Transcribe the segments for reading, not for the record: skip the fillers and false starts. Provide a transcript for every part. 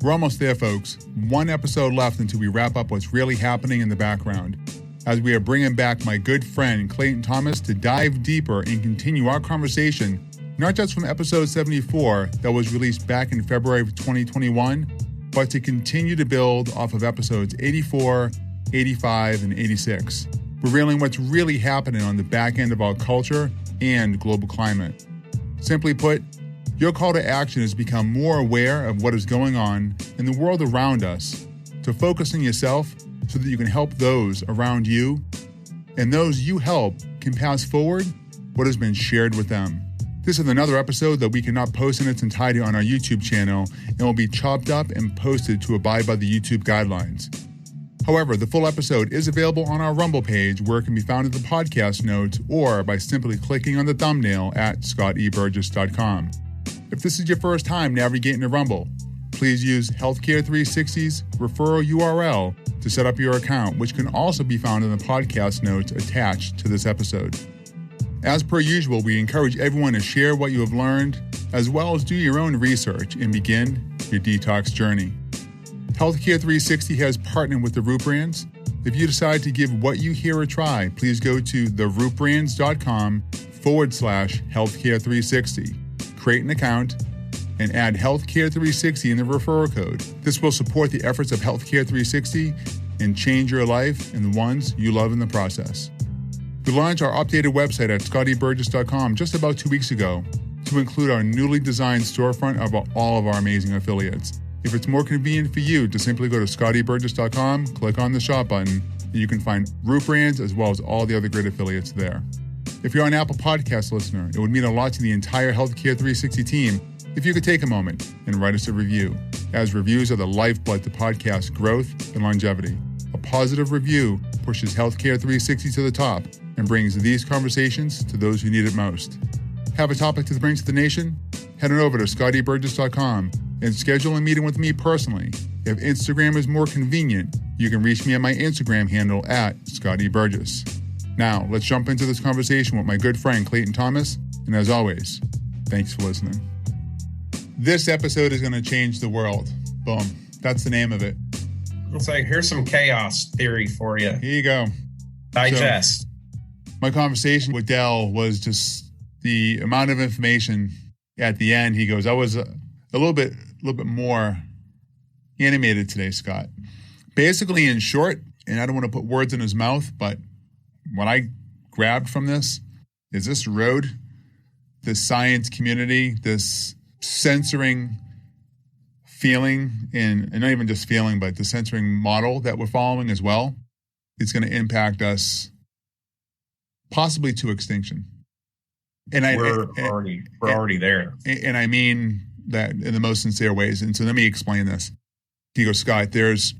We're almost there, folks. One episode left until we wrap up what's really happening in the background, as we are bringing back my good friend Clayton Thomas to dive deeper and continue our conversation, not just from episode 74 that was released back in February of 2021, but to continue to build off of episodes 84, 85, and 86, revealing what's really happening on the back end of our culture and global climate. Simply put, your call to action is to become more aware of what is going on in the world around us, to focus on yourself so that you can help those around you, and those you help can pass forward what has been shared with them. This is another episode that we cannot post in its entirety on our YouTube channel and will be chopped up and posted to abide by the YouTube guidelines. However, the full episode is available on our Rumble page, where it can be found in the podcast notes or by simply clicking on the thumbnail at scotteburgess.com. If this is your first time navigating the Rumble, please use Healthcare 360's referral URL to set up your account, which can also be found in the podcast notes attached to this episode. As per usual, we encourage everyone to share what you have learned, as well as do your own research and begin your detox journey. Healthcare 360 has partnered with the Root Brands. If you decide to give what you hear a try, please go to therootbrands.com/healthcare360. Create an account, and add Healthcare 360 in the referral code. This will support the efforts of Healthcare 360 and change your life and the ones you love in the process. We launched our updated website at scotteburgess.com just about 2 weeks ago to include our newly designed storefront of all of our amazing affiliates. If it's more convenient for you to simply go to scotteburgess.com, click on the shop button, and you can find Root Brands as well as all the other great affiliates there. If you're an Apple Podcast listener, it would mean a lot to the entire Healthcare 360 team if you could take a moment and write us a review, as reviews are the lifeblood to podcast growth and longevity. A positive review pushes Healthcare 360 to the top and brings these conversations to those who need it most. Have a topic to bring to the nation? Head on over to scotteburgess.com and schedule a meeting with me personally. If Instagram is more convenient, you can reach me at my Instagram handle at scotteburgess. Now, let's jump into this conversation with my good friend Clayton Thomas, and as always, thanks for listening. This episode is going to change the world. Boom. That's the name of it. It's like, here's some chaos theory for you. Here you go. Digest. So, my conversation with Del was just the amount of information at the end. He goes, I was a little bit more animated today, Scott. Basically, in short, and I don't want to put words in his mouth, but what I grabbed from this is this road, this science community, this censoring feeling, and not even just feeling, but the censoring model that we're following as well, is going to impact us possibly to extinction. And we're already there. And I mean that in the most sincere ways. And so let me explain this. He goes, Scott, there's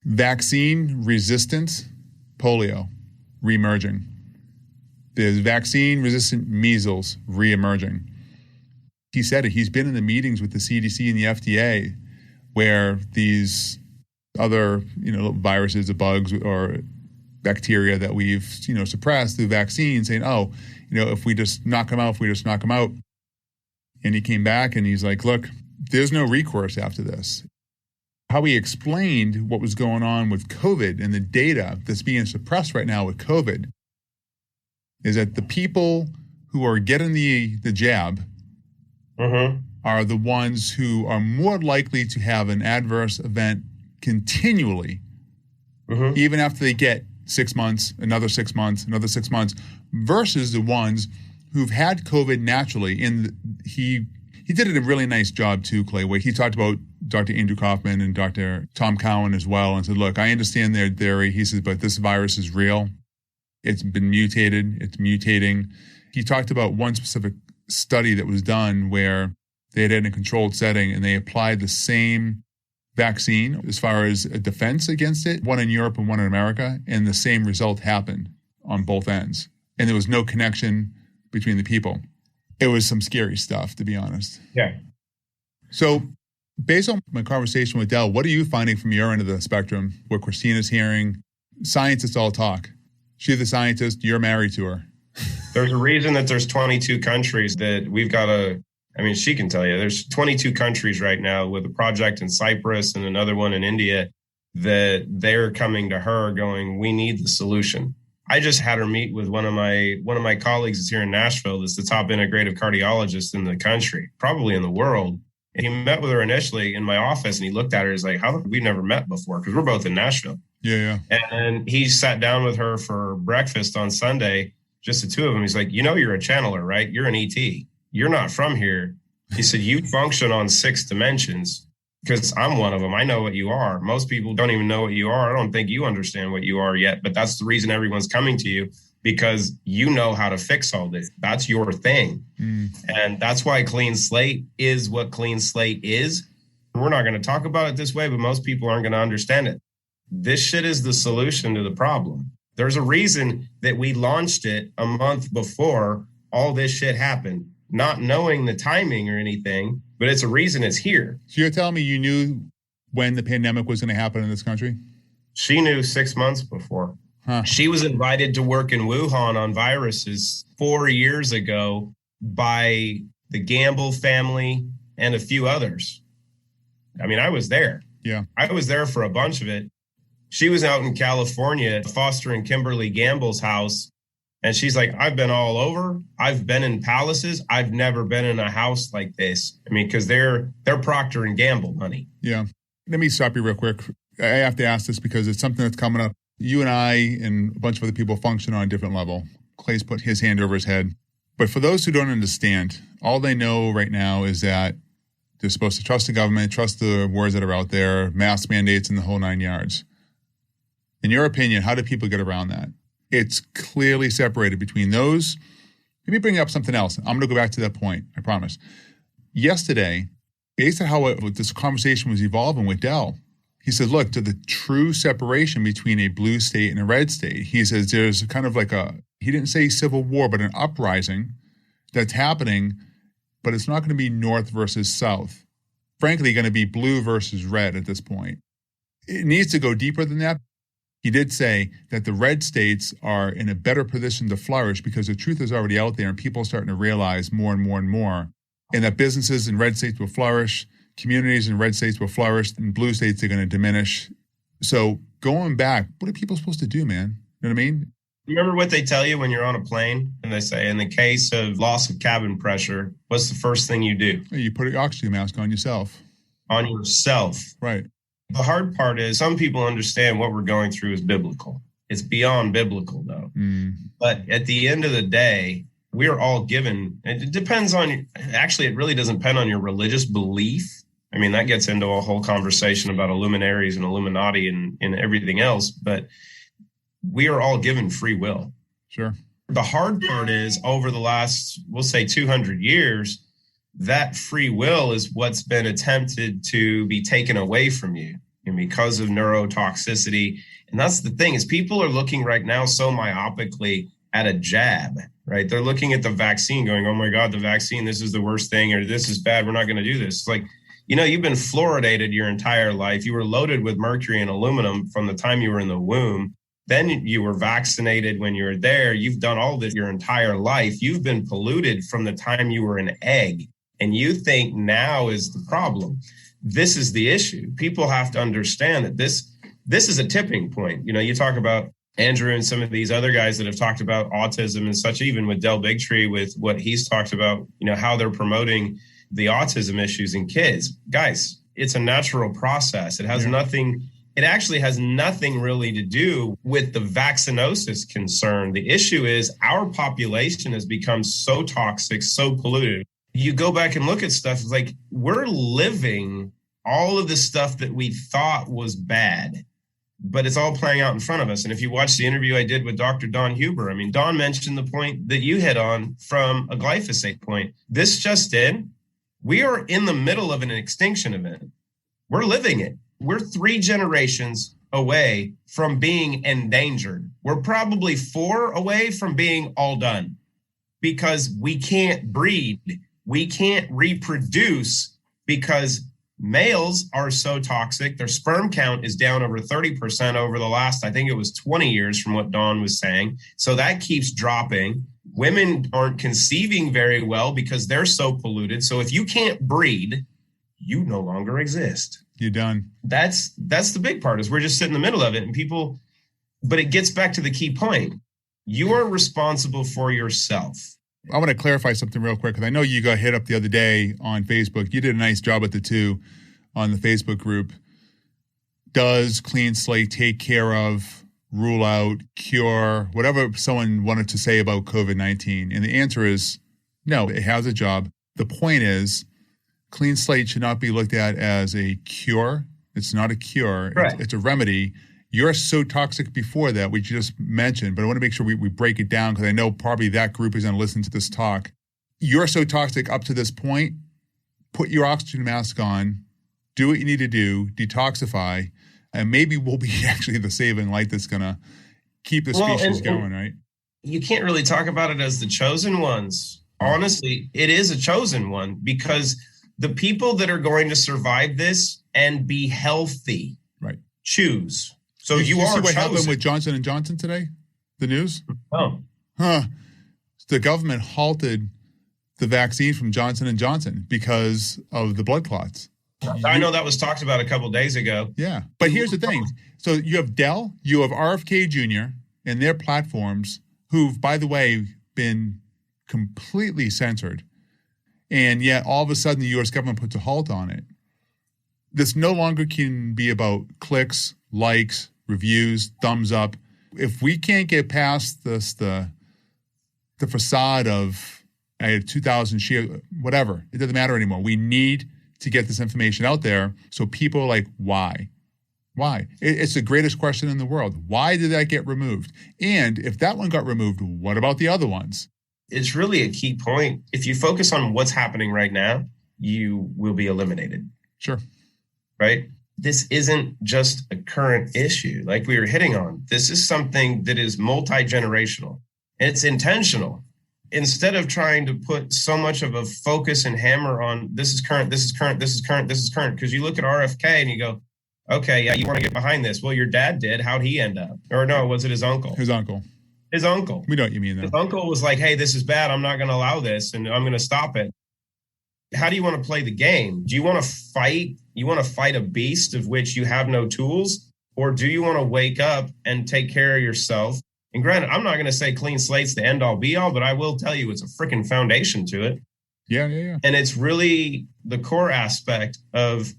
vaccine-resistant polio reemerging. There's vaccine-resistant measles reemerging. He said it. He's been in the meetings with the CDC and the FDA where these other, viruses or bugs or bacteria that we've, suppressed through vaccines saying, if we just knock them out. And he came back and he's like, look, there's no recourse after this. How he explained what was going on with COVID and the data that's being suppressed right now with COVID is that the people who are getting the jab are the ones who are more likely to have an adverse event continually, even after they get 6 months, another 6 months, another 6 months, versus the ones who've had COVID naturally. And he did a really nice job too, Clay, where he talked about Dr. Andrew Kaufman and Dr. Tom Cowan as well, and said, look, I understand their theory. He says, but this virus is real. It's been mutated. It's mutating. He talked about one specific study that was done where they had in a controlled setting and they applied the same vaccine as far as a defense against it, one in Europe and one in America, and the same result happened on both ends. And there was no connection between the people. It was some scary stuff, to be honest. Yeah. So based on my conversation with Del, what are you finding from your end of the spectrum? What Christina's hearing? Scientists all talk. She's the scientist. You're married to her. There's a reason that there's 22 countries that we've got to I mean, she can tell you there's 22 countries right now with a project in Cyprus and another one in India that they're coming to her going, we need the solution. I just had her meet with one of my colleagues that's here in Nashville. That's the top integrative cardiologist in the country, probably in the world. And he met with her initially in my office and he looked at her. He's like, how have we never met before? Because we're both in Nashville. Yeah. And he sat down with her for breakfast on Sunday, just the two of them. He's like, you're a channeler, right? You're an ET. You're not from here. He said, you function on 6 dimensions because I'm one of them. I know what you are. Most people don't even know what you are. I don't think you understand what you are yet, but that's the reason everyone's coming to you, because you know how to fix all this. That's your thing. And that's why Clean Slate is what Clean Slate is. We're not going to talk about it this way, but most people aren't going to understand it. This shit is the solution to the problem. There's a reason that we launched it a month before all this shit happened, not knowing the timing or anything, but it's a reason it's here. So you're telling me you knew when the pandemic was going to happen in this country? She knew 6 months before. Huh. She was invited to work in Wuhan on viruses 4 years ago by the Gamble family and a few others. I mean, I was there. Yeah. I was there for a bunch of it. She was out in California, Foster and Kimberly Gamble's house. And she's like, I've been all over. I've been in palaces. I've never been in a house like this. I mean, because they're Procter and Gamble money. Yeah. Let me stop you real quick. I have to ask this because it's something that's coming up. You and I and a bunch of other people function on a different level. Clay's put his hand over his head. But for those who don't understand, all they know right now is that they're supposed to trust the government, trust the words that are out there, mask mandates and the whole 9 yards. In your opinion, how do people get around that? It's clearly separated between those. Let me bring up something else. I'm going to go back to that point, I promise. Yesterday, based on how this conversation was evolving with Dell, he said, look, to the true separation between a blue state and a red state, he says there's kind of like he didn't say civil war, but an uprising that's happening, but it's not going to be north versus south. Frankly, going to be blue versus red at this point. It needs to go deeper than that. He did say that the red states are in a better position to flourish because the truth is already out there and people are starting to realize more and more and more, and that businesses in red states will flourish, communities in red states will flourish, and blue states are going to diminish. So going back, what are people supposed to do, man? You know what I mean? Remember what they tell you when you're on a plane? And they say, in the case of loss of cabin pressure, what's the first thing you do? You put an oxygen mask on yourself. On yourself. Right. The hard part is some people understand what we're going through is biblical. It's beyond biblical, though. But at the end of the day, we're all given, it depends on, actually, it really doesn't depend on your religious belief. I mean, that gets into a whole conversation about Illuminaries and Illuminati and everything else, but we are all given free will. Sure. The hard part is over the last, we'll say 200 years, that free will is what's been attempted to be taken away from you, and because of neurotoxicity. And that's the thing, is people are looking right now so myopically at a jab, right? They're looking at the vaccine going, oh my God, the vaccine, this is the worst thing, or this is bad, we're not going to do this. It's like, you've been fluoridated your entire life. You were loaded with mercury and aluminum from the time you were in the womb. Then you were vaccinated when you were there. You've done all this your entire life. You've been polluted from the time you were an egg. And you think now is the problem. This is the issue. People have to understand that this is a tipping point. You talk about Andrew and some of these other guys that have talked about autism and such, even with Del Bigtree, with what he's talked about, how they're promoting the autism issues in kids. Guys, it's a natural process. It has nothing. It actually has nothing really to do with the vaccinosis concern. The issue is our population has become so toxic, so polluted. You go back and look at stuff, it's like we're living all of the stuff that we thought was bad, but it's all playing out in front of us. And if you watch the interview I did with Dr. Don Huber, I mean, Don mentioned the point that you hit on from a glyphosate point. This just in, we are in the middle of an extinction event. We're living it. We're 3 generations away from being endangered. We're probably 4 away from being all done because we can't breed. We can't reproduce because males are so toxic. Their sperm count is down over 30% over the last, I think it was 20 years from what Dawn was saying. So that keeps dropping. Women aren't conceiving very well because they're so polluted. So if you can't breed, you no longer exist. You're done. That's the big part, is we're just sitting in the middle of it. And people, but it gets back to the key point. You are responsible for yourself. I want to clarify something real quick, because I know you got hit up the other day on Facebook. You did a nice job at the two on the Facebook group. Does Clean Slate take care of, rule out, cure, whatever someone wanted to say about COVID-19? And the answer is no, it has a job. The point is, Clean Slate should not be looked at as a cure. It's not a cure. Right. It's a remedy. You're so toxic before that, which you just mentioned, but I want to make sure we break it down, because I know probably that group is going to listen to this talk. You're so toxic up to this point. Put your oxygen mask on. Do what you need to do. Detoxify. And maybe we'll be actually the saving light that's going to keep the species going, right? You can't really talk about it as the chosen ones. Honestly, it is a chosen one, because the people that are going to survive this and be healthy, right, choose. So you are see what chosen. happened with Johnson & Johnson today? The news? Oh. The government halted the vaccine from Johnson & Johnson because of the blood clots. I know that was talked about a couple of days ago. Yeah. But here's the thing. So you have Dell, you have RFK Jr. and their platforms, who've, by the way, been completely censored. And yet all of a sudden the U.S. government puts a halt on it. This no longer can be about clicks, likes, reviews, thumbs up. If we can't get past this, the facade of I had 2,000 shares, whatever, it doesn't matter anymore. We need to get this information out there so people are like, why? Why? It's the greatest question in the world. Why did that get removed? And if that one got removed, what about the other ones? It's really a key point. If you focus on what's happening right now, you will be eliminated. Sure. Right? This isn't just a current issue like we were hitting on. This is something that is multi-generational. It's intentional. Instead of trying to put so much of a focus and hammer on this is current, this is current, this is current, this is current, because you look at RFK and you go, okay, yeah, you want to get behind this. Well, your dad did. How'd he end up? Or no, was it his uncle? His uncle. His uncle. We know what you mean, though. His uncle was like, hey, this is bad. I'm not going to allow this, and I'm going to stop it. How do you want to play the game? Do you want to fight? You want to fight a beast of which you have no tools? Or do you want to wake up and take care of yourself? And granted, I'm not going to say Clean Slate's the end all be all, but I will tell you it's a freaking foundation to it. Yeah. And it's really the core aspect of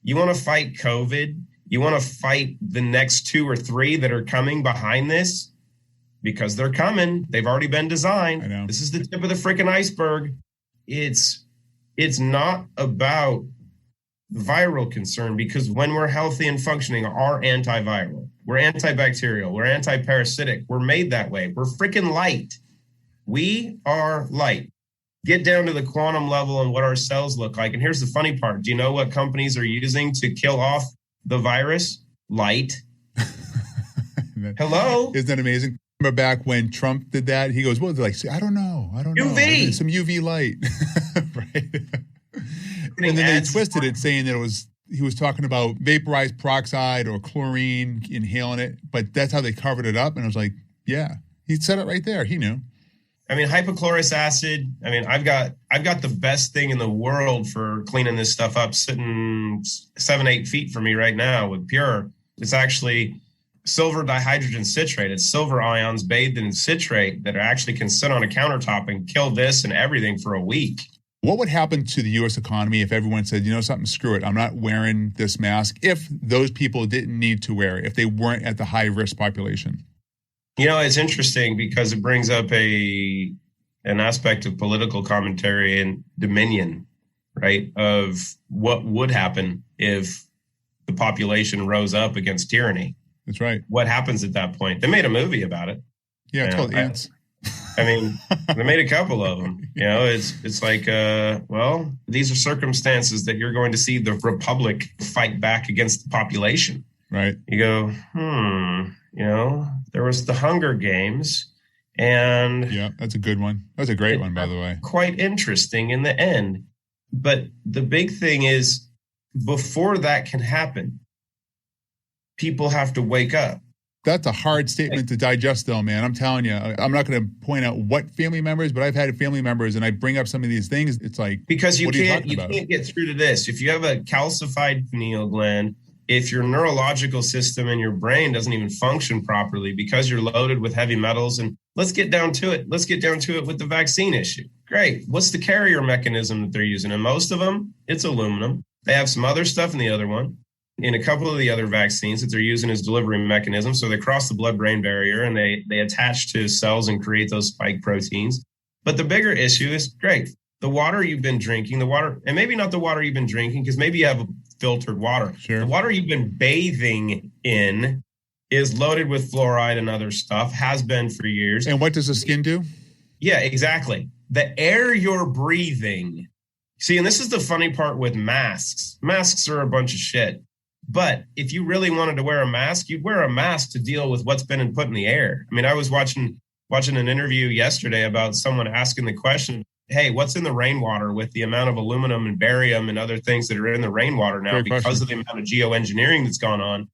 you want to fight COVID. You want to fight the next 2 or 3 that are coming behind this, because they're coming. They've already been designed. I know. This is the tip of the freaking iceberg. It's not about viral concern, because when we're healthy and functioning, are antiviral. We're antibacterial. We're antiparasitic. We're made that way. We're freaking light. We are light. Get down to the quantum level and what our cells look like. And here's the funny part. Do you know what companies are using to kill off the virus? Light. Hello? Isn't that amazing? Remember back when Trump did that? He goes, well, like, I don't know. UV. Some UV light. Right. And then they twisted it, saying that he was talking about vaporized peroxide or chlorine, inhaling it, but that's how they covered it up. And I was like, yeah, he said it right there. He knew. I mean, hypochlorous acid. I mean, I've got the best thing in the world for cleaning this stuff up, sitting 7-8 feet from me right now with Pure. It's actually silver dihydrogen citrate. It's silver ions bathed in citrate that actually can sit on a countertop and kill this and everything for a week. What would happen to the U.S. economy if everyone said, you know something, screw it, I'm not wearing this mask, if those people didn't need to wear it, if they weren't at the high-risk population? You know, it's interesting because it brings up an aspect of political commentary and dominion, right, of what would happen if the population rose up against tyranny. That's right. What happens at that point? They made a movie about it. Yeah, it's called Ants. I mean, they made a couple of them. You know, it's like, well, these are circumstances that you're going to see the Republic fight back against the population. Right. You go, you know, there was the Hunger Games, and yeah, that's a good one. That's a great one, by the way. Quite interesting in the end. But the big thing is, before that can happen, people have to wake up. That's a hard statement to digest, though, man. I'm telling you, I'm not going to point out what family members, but I've had family members, and I bring up some of these things. It's like, because you what are you can't talking about? get through to this. If you have a calcified pineal gland, if your neurological system in your brain doesn't even function properly because you're loaded with heavy metals, and let's get down to it. Let's get down to it with the vaccine issue. Great. What's the carrier mechanism that they're using? And most of them, it's aluminum. They have some other stuff in the other one. In a couple of the other vaccines that they're using as delivery mechanisms. So they cross the blood-brain barrier and they attach to cells and create those spike proteins. But the bigger issue is, great, the water you've been drinking, and maybe not the water you've been drinking, because maybe you have filtered water. Sure. The water you've been bathing in is loaded with fluoride and other stuff, has been for years. And what does the skin do? Yeah, exactly. The air you're breathing. See, and this is the funny part with masks. Masks are a bunch of shit. But if you really wanted to wear a mask, you'd wear a mask to deal with what's been put in the air. I mean, I was watching an interview yesterday about someone asking the question, hey, what's in the rainwater with the amount of aluminum and barium and other things that are in the rainwater now because of the amount of geoengineering that's gone on?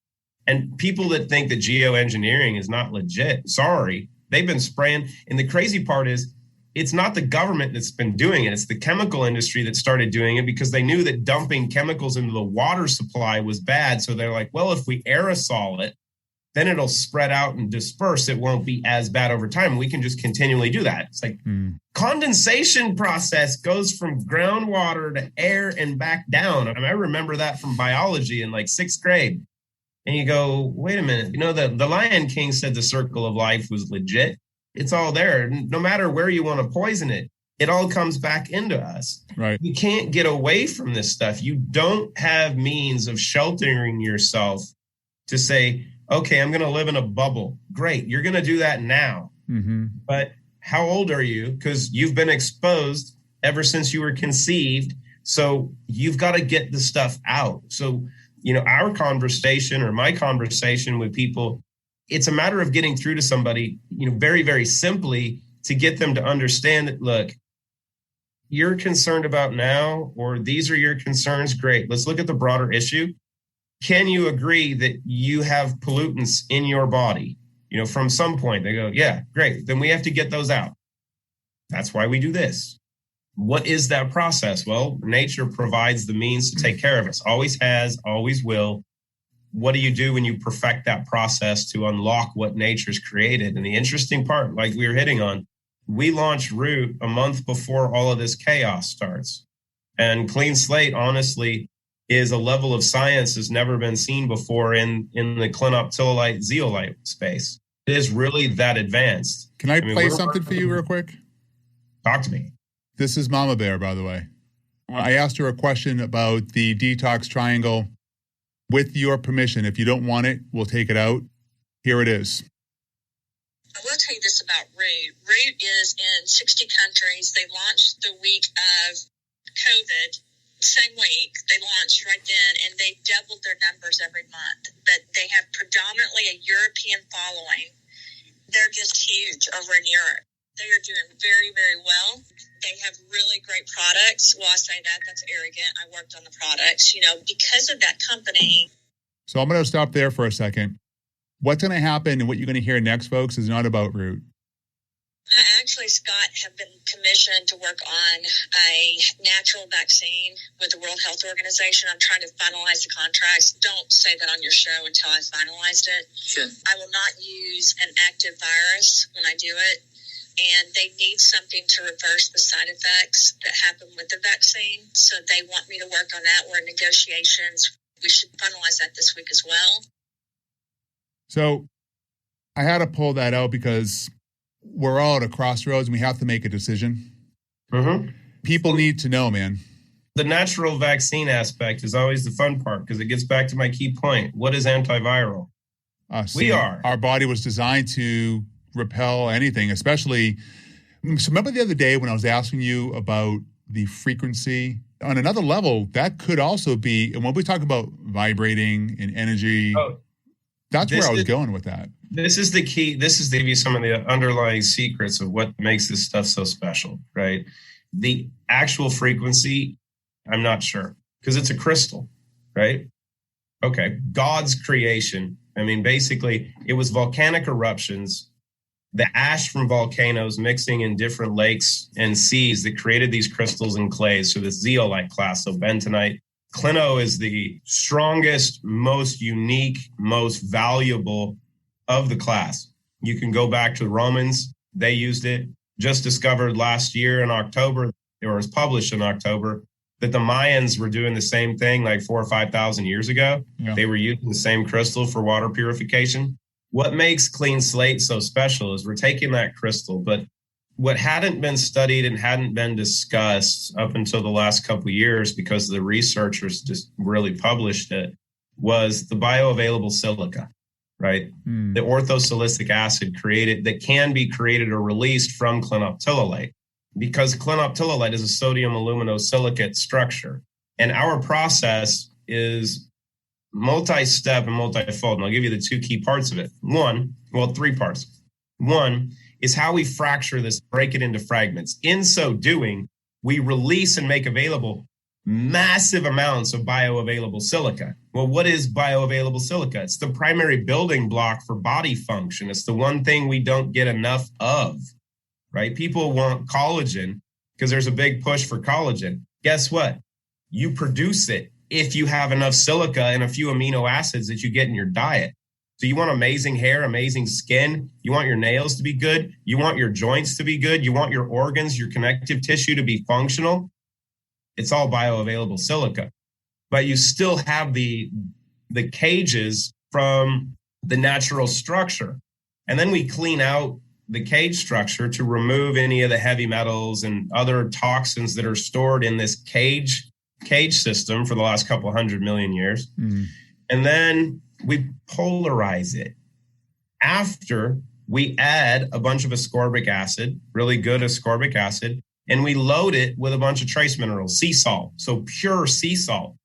And people that think that geoengineering is not legit, sorry, they've been spraying. And the crazy part is, it's not the government that's been doing it. It's the chemical industry that started doing it because they knew that dumping chemicals into the water supply was bad. So they're like, well, if we aerosol it, then it'll spread out and disperse. It won't be as bad over time. We can just continually do that. It's like condensation process goes from groundwater to air and back down. I mean, I remember that from biology in like 6th grade. And you go, wait a minute, the Lion King said the circle of life was legit. It's all there. No matter where you want to poison it, it all comes back into us. Right. You can't get away from this stuff. You don't have means of sheltering yourself to say, okay, I'm going to live in a bubble. Great. You're going to do that now. Mm-hmm. But how old are you? Because you've been exposed ever since you were conceived. So you've got to get the stuff out. So, our conversation or my conversation with people, it's a matter of getting through to somebody, very, very simply to get them to understand that, look, you're concerned about now, or these are your concerns. Great. Let's look at the broader issue. Can you agree that you have pollutants in your body? From some point they go, yeah, great. Then we have to get those out. That's why we do this. What is that process? Well, nature provides the means to take care of us. Always has, always will. What do you do when you perfect that process to unlock what nature's created? And the interesting part, like we were hitting on, we launched Root a month before all of this chaos starts. And Clean Slate, honestly, is a level of science that's never been seen before in the clinoptilolite zeolite space. It is really that advanced. Can I play something for you real quick? Talk to me. This is Mama Bear, by the way. I asked her a question about the detox triangle. With your permission, if you don't want it, we'll take it out. Here it is. I will tell you this about Root. Root is in 60 countries. They launched the week of COVID, same week. They launched right then, and they doubled their numbers every month. But they have predominantly a European following. They're just huge over in Europe. They are doing very, very well. They have really great products. Well, I say that's arrogant. I worked on the products, because of that company. So I'm going to stop there for a second. What's going to happen and what you're going to hear next, folks, is not about Root. I actually, Scott, have been commissioned to work on a natural vaccine with the World Health Organization. I'm trying to finalize the contracts. Don't say that on your show until I finalized it. Sure. I will not use an active virus when I do it. And they need something to reverse the side effects that happen with the vaccine. So they want me to work on that. We're in negotiations. We should finalize that this week as well. So I had to pull that out because we're all at a crossroads and we have to make a decision. Mm-hmm. People need to know, man. The natural vaccine aspect is always the fun part because it gets back to my key point. What is antiviral? Our body was designed to repel anything, especially. So remember the other day when I was asking you about the frequency on another level, that could also be, and when we talk about vibrating and energy, that's where I was going with that. This is the key. This is to give you some of the underlying secrets of what makes this stuff so special, right? The actual frequency, I'm not sure because it's a crystal, right? Okay. God's creation I mean, basically, it was volcanic eruptions, the ash from volcanoes mixing in different lakes and seas that created these crystals and clays. So the zeolite class, so bentonite. Clino is the strongest, most unique, most valuable of the class. You can go back to the Romans. They used it. Just discovered last year in October, it was published in October, that the Mayans were doing the same thing like 4,000 or 5,000 years ago. Yeah. They were using the same crystal for water purification. What makes Clean Slate so special is we're taking that crystal, but what hadn't been studied and hadn't been discussed up until the last couple of years, because the researchers just really published it, was the bioavailable silica, right? The orthosilicic acid that can be created or released from clinoptilolite, because clinoptilolite is a sodium aluminosilicate structure. And our process is multi-step and multifold. And I'll give you the two key parts of it. Three parts. One is how we fracture this, break it into fragments. In so doing, we release and make available massive amounts of bioavailable silica. Well, what is bioavailable silica? It's the primary building block for body function. It's the one thing we don't get enough of, right? People want collagen because there's a big push for collagen. Guess what? You produce it if you have enough silica and a few amino acids that you get in your diet. So you want amazing hair, amazing skin. You want your nails to be good. You want your joints to be good. You want your organs, your connective tissue to be functional. It's all bioavailable silica. But you still have the cages from the natural structure. And then we clean out the cage structure to remove any of the heavy metals and other toxins that are stored in this cage system for the last couple 100 million years. And then we polarize it. After we add a bunch of ascorbic acid, really good ascorbic acid, and we load it with a bunch of trace minerals, sea salt, so pure sea salt.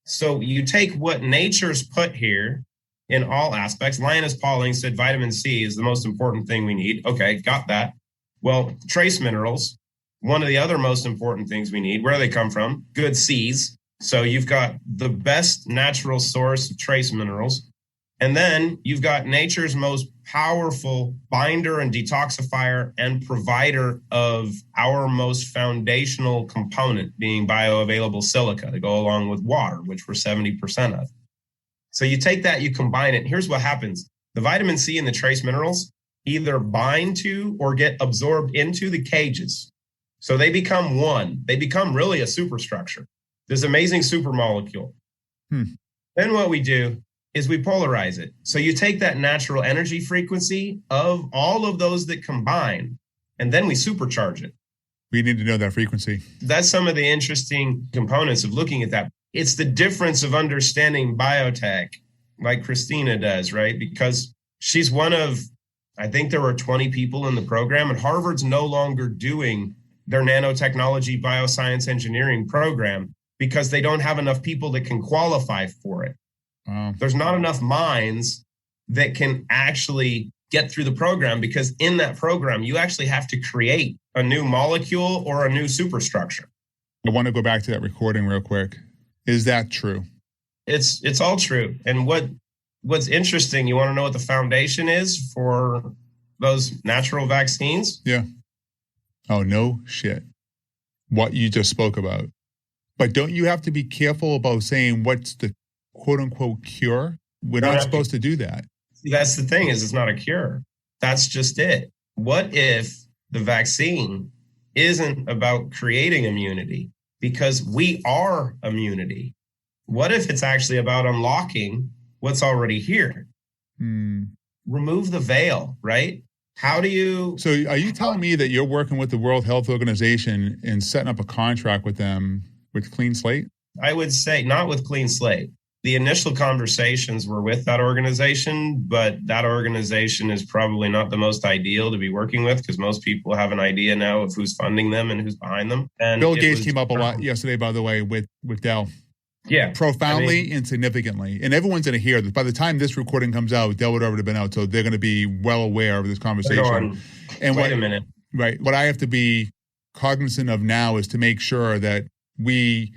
So you take what nature's put here in all aspects. Linus Pauling said vitamin C is the most important thing we need. Okay, got that. Well, trace minerals, one of the other most important things we need. Where do they come from? Good seas. So you've got the best natural source of trace minerals. And then you've got nature's most powerful binder and detoxifier and provider of our most foundational component, being bioavailable silica, to go along with water, which we're 70% of. So you take that, you combine it. Here's what happens. The vitamin C and the trace minerals either bind to or get absorbed into the cages. So they become one. They become really a superstructure, this amazing supermolecule. Then what we do is we polarize it. So you take that natural energy frequency of all of those that combine, and then we supercharge it. We need to know that frequency. That's some of the interesting components of looking at that. It's the difference of understanding biotech, like Christina does, right? Because she's one of, I think there were 20 people in the program, and Harvard's no longer doing their nanotechnology bioscience engineering program because they don't have enough people that can qualify for it. Wow. There's not enough minds that can actually get through the program, because in that program, you actually have to create a new molecule or a new superstructure. I want to go back to that recording real quick. Is that true? It's all true. And what's interesting, you want to know what the foundation is for those natural vaccines? Yeah. Oh, no shit. What you just spoke about. But don't you have to be careful about saying what's the quote unquote cure? We're not supposed to do that. See, that's the thing, is it's not a cure. That's just it. What if the vaccine isn't about creating immunity? Because we are immunity. What if it's actually about unlocking what's already here? Remove the veil, right? How do you... So are you telling me that you're working with the World Health Organization and setting up a contract with them with Clean Slate? I would say not with Clean Slate. The initial conversations were with that organization, but that organization is probably not the most ideal to be working with, because most people have an idea now of who's funding them and who's behind them. And Bill Gates came up a lot yesterday, by the way, with Dell. Yeah. Profoundly and significantly. And everyone's going to hear this. By the time this recording comes out, Dell would already have been out. So they're going to be well aware of this conversation. Wait a minute. Right. What I have to be cognizant of now is to make sure that we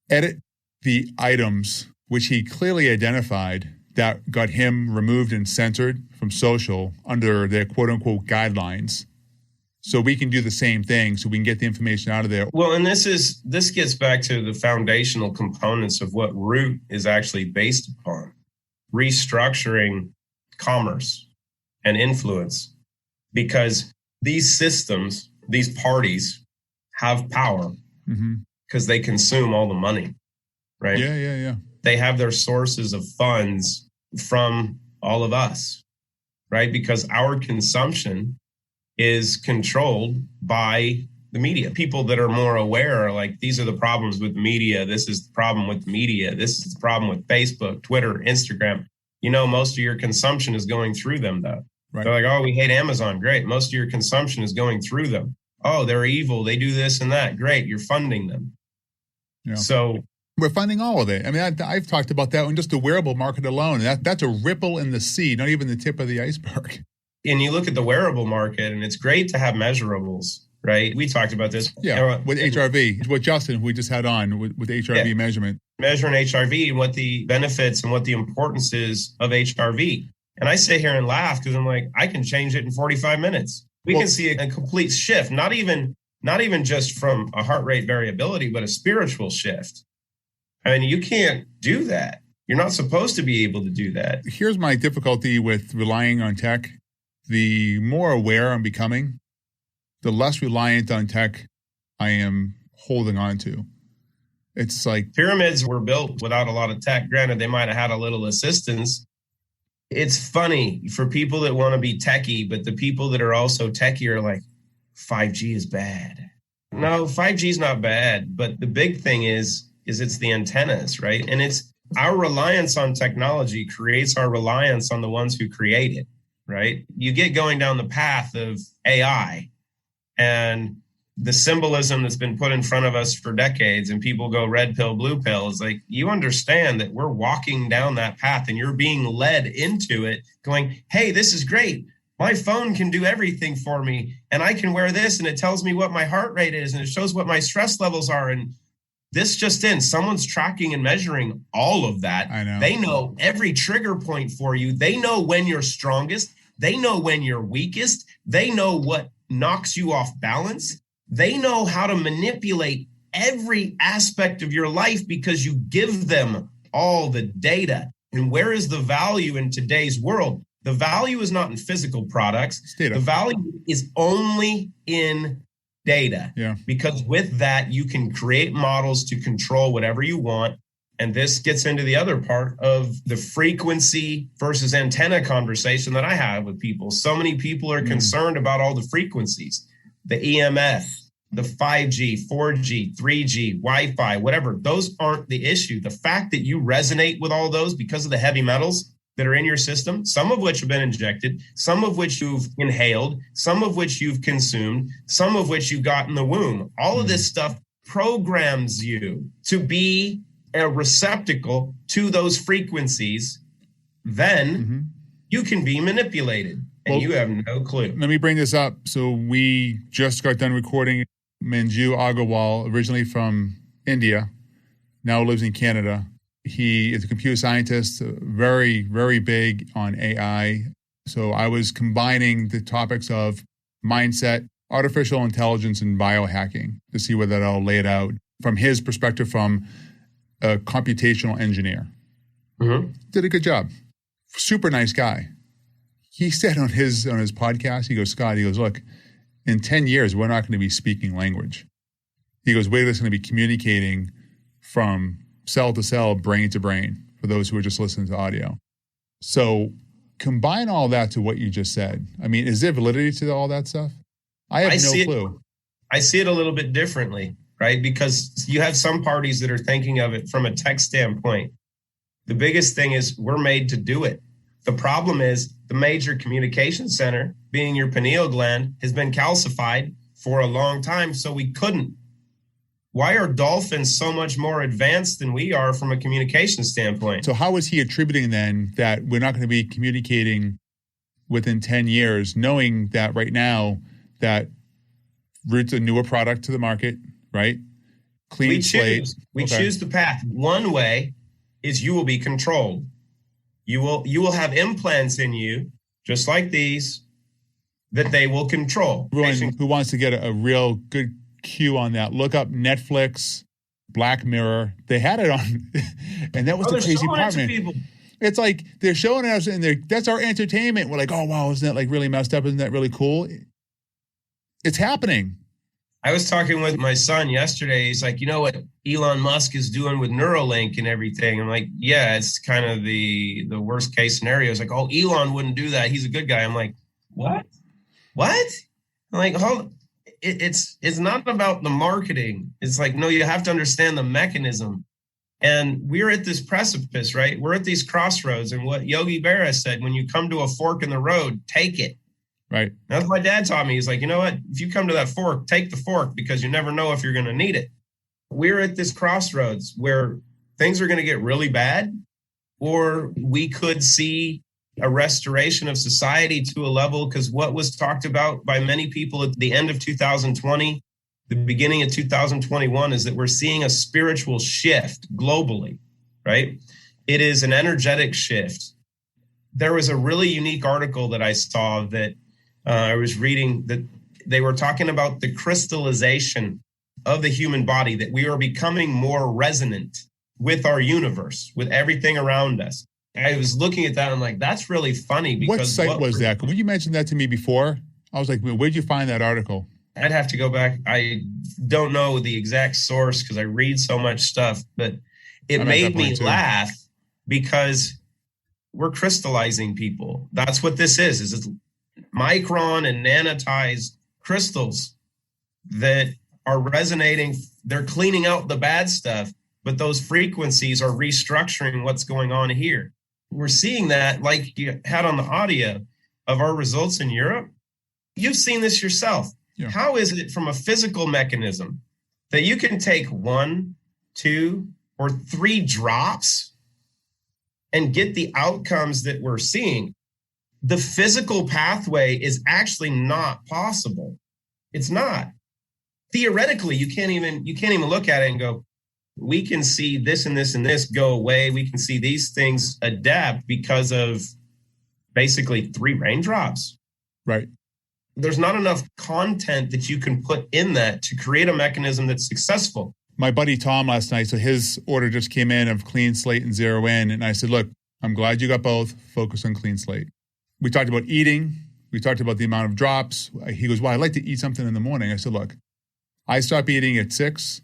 edit the items which he clearly identified that got him removed and censored from social under their quote unquote guidelines. So we can do the same thing, so we can get the information out of there. Well, and this gets back to the foundational components of what Root is actually based upon. Restructuring commerce and influence, because these systems, these parties have power because they consume all the money, right? Yeah. They have their sources of funds from all of us, right? Because our consumption is controlled by the media. People that are more aware are like, these are the problems with the media. This is the problem with the media. This is the problem with Facebook, Twitter, Instagram. You know, most of your consumption is going through them, though. Right. They're like, oh, we hate Amazon. Great. Most of your consumption is going through them. Oh, they're evil. They do this and that. Great. You're funding them. Yeah. So we're funding all of it. I mean, I've talked about that in just the wearable market alone. That's a ripple in the sea, not even the tip of the iceberg. And you look at the wearable market, and it's great to have measurables, right? We talked about this. Yeah, with HRV. What Justin, who we just had on with HRV measurement. Measuring HRV and what the benefits and what the importance is of HRV. And I sit here and laugh because I'm like, I can change it in 45 minutes. We can see a complete shift, not even just from a heart rate variability, but a spiritual shift. I mean, you can't do that. You're not supposed to be able to do that. Here's my difficulty with relying on tech. The more aware I'm becoming, the less reliant on tech I am holding on to. It's like pyramids were built without a lot of tech. Granted, they might have had a little assistance. It's funny for people that want to be techie, but the people that are also techie are like, 5G is bad. No, 5G is not bad. But the big thing is it's the antennas, right? And it's our reliance on technology creates our reliance on the ones who create it, right? You get going down the path of AI and the symbolism that's been put in front of us for decades, and people go red pill, blue pill. It's like, you understand that we're walking down that path and you're being led into it going, hey, this is great. My phone can do everything for me, and I can wear this and it tells me what my heart rate is and it shows what my stress levels are. And this just in, someone's tracking and measuring all of that. I know. They know every trigger point for you. They know when you're strongest. They know when you're weakest. They know what knocks you off balance. They know how to manipulate every aspect of your life because you give them all the data. And where is the value in today's world? The value is not in physical products. The value is only in data. Yeah. Because with that, you can create models to control whatever you want. And this gets into the other part of the frequency versus antenna conversation that I have with people. So many people are concerned about all the frequencies, the EMF, the 5G, 4G, 3G, Wi-Fi, whatever. Those aren't the issue. The fact that you resonate with all those because of the heavy metals that are in your system, some of which have been injected, some of which you've inhaled, some of which you've consumed, some of which you got in the womb. All of this stuff programs you to be a receptacle to those frequencies. Then you can be manipulated and you have no clue. Let me bring this up. So we just got done recording Manju Agarwal, originally from India, now lives in Canada. He is a computer scientist, very, very big on AI. So I was combining the topics of mindset, artificial intelligence, and biohacking to see whether I'll lay it out from his perspective from a computational engineer. Did a good job. Super nice guy. He said on his podcast, he goes, Scott, he goes, look, in 10 years, we're not going to be speaking language. He goes, we're just going to be communicating from cell to cell, brain to brain, for those who are just listening to audio. So combine all that to what you just said. I mean, is there validity to all that stuff? I have no clue. I see it a little bit differently, right? Because you have some parties that are thinking of it from a tech standpoint. The biggest thing is we're made to do it. The problem is the major communication center, being your pineal gland, has been calcified for a long time, so we couldn't. Why are dolphins so much more advanced than we are from a communication standpoint? So how is he attributing then that we're not going to be communicating within 10 years, knowing that right now that Root's a newer product to the market, right? Clean slate. We choose the path. One way is you will be controlled. You will have implants in you, just like these, that they will control. Everyone who wants to get a real good cue on that, look up Netflix, Black Mirror. They had it on, and that was the crazy part, man. People. It's like they're showing us, and that's our entertainment. We're like, oh, wow, isn't that like really messed up? Isn't that really cool? It's happening. I was talking with my son yesterday. He's like, you know what Elon Musk is doing with Neuralink and everything? I'm like, yeah, it's kind of the worst case scenario. It's like, oh, Elon wouldn't do that. He's a good guy. I'm like, what? I'm like, hold. It's not about the marketing. It's like, no, you have to understand the mechanism. And we're at this precipice, right? We're at these crossroads. And what Yogi Berra said, when you come to a fork in the road, take it. Right. That's what my dad taught me. He's like, you know what? If you come to that fork, take the fork, because you never know if you're going to need it. We're at this crossroads where things are going to get really bad, or we could see a restoration of society to a level, because what was talked about by many people at the end of 2020, the beginning of 2021, is that we're seeing a spiritual shift globally, right? It is an energetic shift. There was a really unique article that I saw that I was reading, that they were talking about the crystallization of the human body, that we are becoming more resonant with our universe, with everything around us. I was looking at that and I'm like, that's really funny. Because what site was that? When you mentioned that to me before, I was like, where'd you find that article? I'd have to go back. I don't know the exact source because I read so much stuff, but it made me laugh because we're crystallizing people. That's what this is it's micron and nanotized crystals that are resonating. They're cleaning out the bad stuff, but those frequencies are restructuring what's going on here. We're seeing that, like you had on the audio of our results in Europe. You've seen this yourself. Yeah. How is it from a physical mechanism that you can take 1, 2, or 3 drops and get the outcomes that we're seeing? The physical pathway is actually not possible. It's not. Theoretically, you can't even look at it and go, we can see this and this and this go away. We can see these things adapt because of basically 3 raindrops. Right. There's not enough content that you can put in that to create a mechanism that's successful. My buddy Tom last night, so his order just came in of clean slate and zero in. And I said, look, I'm glad you got both. Focus on clean slate. We talked about eating. We talked about the amount of drops. He goes, well, I like to eat something in the morning. I said, look, I stop eating at 6.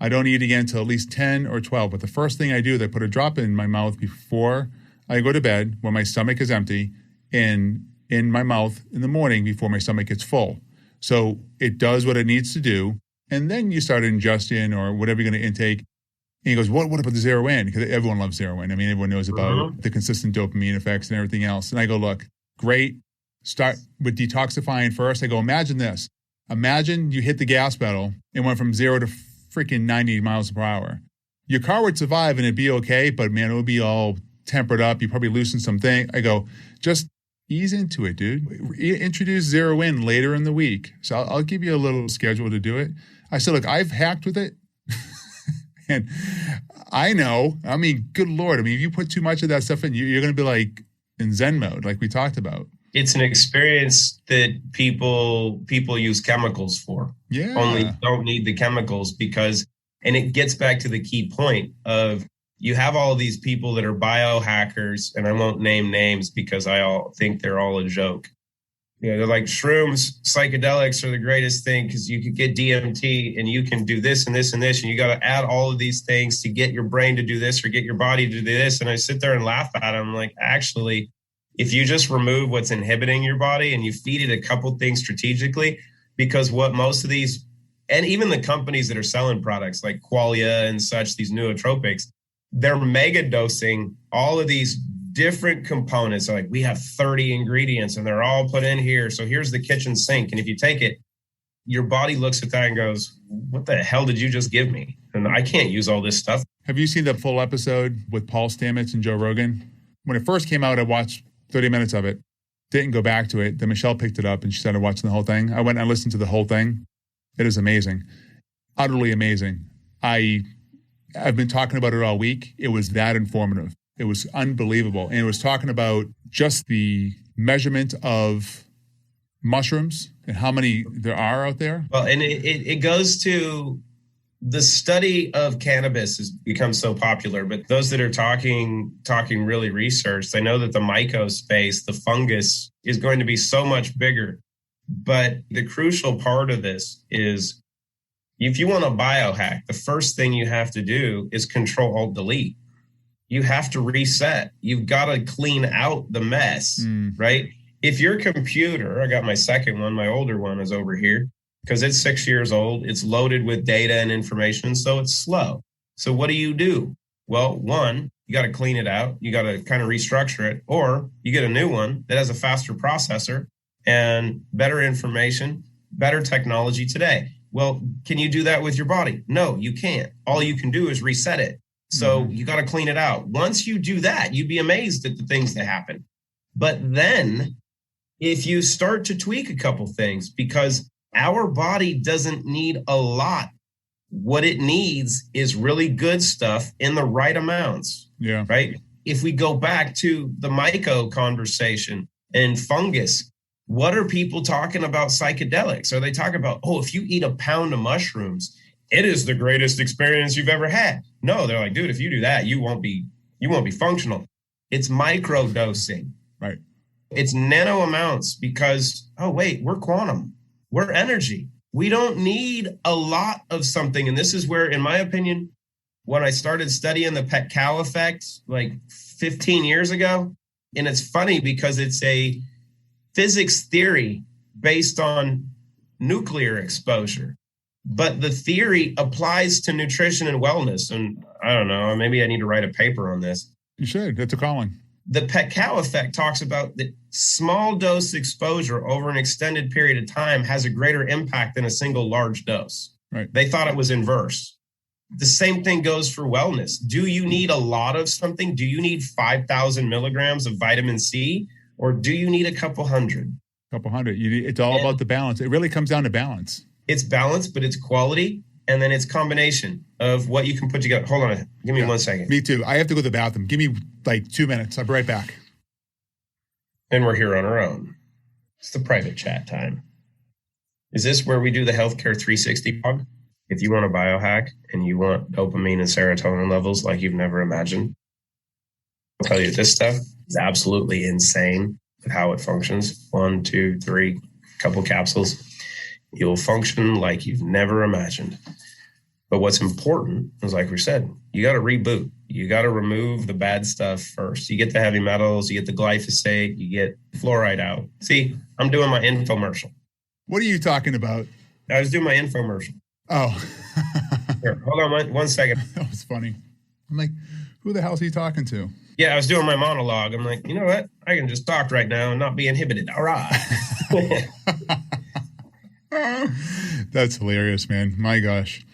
I don't eat again until at least 10 or 12. But the first thing I do is I put a drop in my mouth before I go to bed when my stomach is empty, and in my mouth in the morning before my stomach gets full. So it does what it needs to do. And then you start ingesting or whatever you're going to intake. And he goes, what about the zero in? Because everyone loves zero in. I mean, everyone knows about the consistent dopamine effects and everything else. And I go, look, great. Start with detoxifying first. I go, imagine this. Imagine you hit the gas pedal and went from 0 to freaking 90 miles per hour. Your car would survive and it'd be okay, but man, it would be all tempered up. You probably loosen something. I go, just ease into it, dude. Introduce zero in later in the week. So I'll give you a little schedule to do it. I said, look, I've hacked with it. And I know, I mean, good Lord. I mean, if you put too much of that stuff in, you're going to be like in Zen mode, like we talked about. It's an experience that people use chemicals for. Yeah. Only don't need the chemicals because, and it gets back to the key point of, you have all these people that are biohackers, and I won't name names because I all think they're all a joke. You know, they're like, shrooms, psychedelics are the greatest thing because you could get DMT and you can do this and this and this, and you got to add all of these things to get your brain to do this or get your body to do this. And I sit there and laugh at them. I'm like, actually, if you just remove what's inhibiting your body and you feed it a couple things strategically, because what most of these, and even the companies that are selling products like Qualia and such, these nootropics, they're mega dosing all of these different components. Like, we have 30 ingredients and they're all put in here. So here's the kitchen sink. And if you take it, your body looks at that and goes, what the hell did you just give me? And I can't use all this stuff. Have you seen the full episode with Paul Stamets and Joe Rogan? When it first came out, I watched 30 minutes of it. Didn't go back to it. Then Michelle picked it up and she started watching the whole thing. I went and listened to the whole thing. It is amazing. Utterly amazing. I've been talking about it all week. It was that informative. It was unbelievable. And it was talking about just the measurement of mushrooms and how many there are out there. Well, and it goes to the study of cannabis has become so popular, but those that are talking really research, they know that the myco space, the fungus, is going to be so much bigger. But the crucial part of this is if you want to biohack, the first thing you have to do is Control-Alt-Delete. You have to reset. You've got to clean out the mess, right? If your computer, I got my second one, my older one is over here, because it's 6 years old. It's loaded with data and information, so it's slow. So what do? Well, one, you got to clean it out. You got to kind of restructure it, or you get a new one that has a faster processor and better information, better technology today. Well, can you do that with your body? No, you can't. All you can do is reset it. So you got to clean it out. Once you do that, you'd be amazed at the things that happen. But then if you start to tweak a couple things, because our body doesn't need a lot. What it needs is really good stuff in the right amounts. Yeah. Right. If we go back to the myco conversation and fungus, what are people talking about psychedelics? Are they talking about, if you eat a pound of mushrooms, it is the greatest experience you've ever had? No, they're like, dude, if you do that, you won't be functional. It's micro dosing. Right. It's nano amounts because, we're quantum. We're energy. We don't need a lot of something. And this is where, in my opinion, when I started studying the Petcow effect like 15 years ago, and it's funny because it's a physics theory based on nuclear exposure, but the theory applies to nutrition and wellness. And I don't know, maybe I need to write a paper on this. You should. That's a calling. The Petcow effect talks about that small dose exposure over an extended period of time has a greater impact than a single large dose. Right. They thought it was inverse. The same thing goes for wellness. Do you need a lot of something? Do you need 5,000 milligrams of vitamin C, or do you need a couple hundred? It's all about the balance. It really comes down to balance. It's balance, but it's quality. And then it's combination of what you can put together. Hold on. Give me 1 second. Me too. I have to go to the bathroom. Give me like 2 minutes. I'll be right back. And we're here on our own. It's the private chat time. Is this where we do the healthcare 360 blog? If you want a biohack and you want dopamine and serotonin levels like you've never imagined, I'll tell you this stuff is absolutely insane with how it functions. 1, 2, 3, couple capsules. You'll function like you've never imagined. But what's important is, like we said, you got to reboot. You got to remove the bad stuff first. You get the heavy metals, you get the glyphosate, you get fluoride out. See, I'm doing my infomercial. What are you talking about? I was doing my infomercial. Oh. Here, hold on 1 second. That was funny. I'm like, who the hell is he talking to? Yeah, I was doing my monologue. I'm like, you know what? I can just talk right now and not be inhibited. All right. That's hilarious, man. My gosh.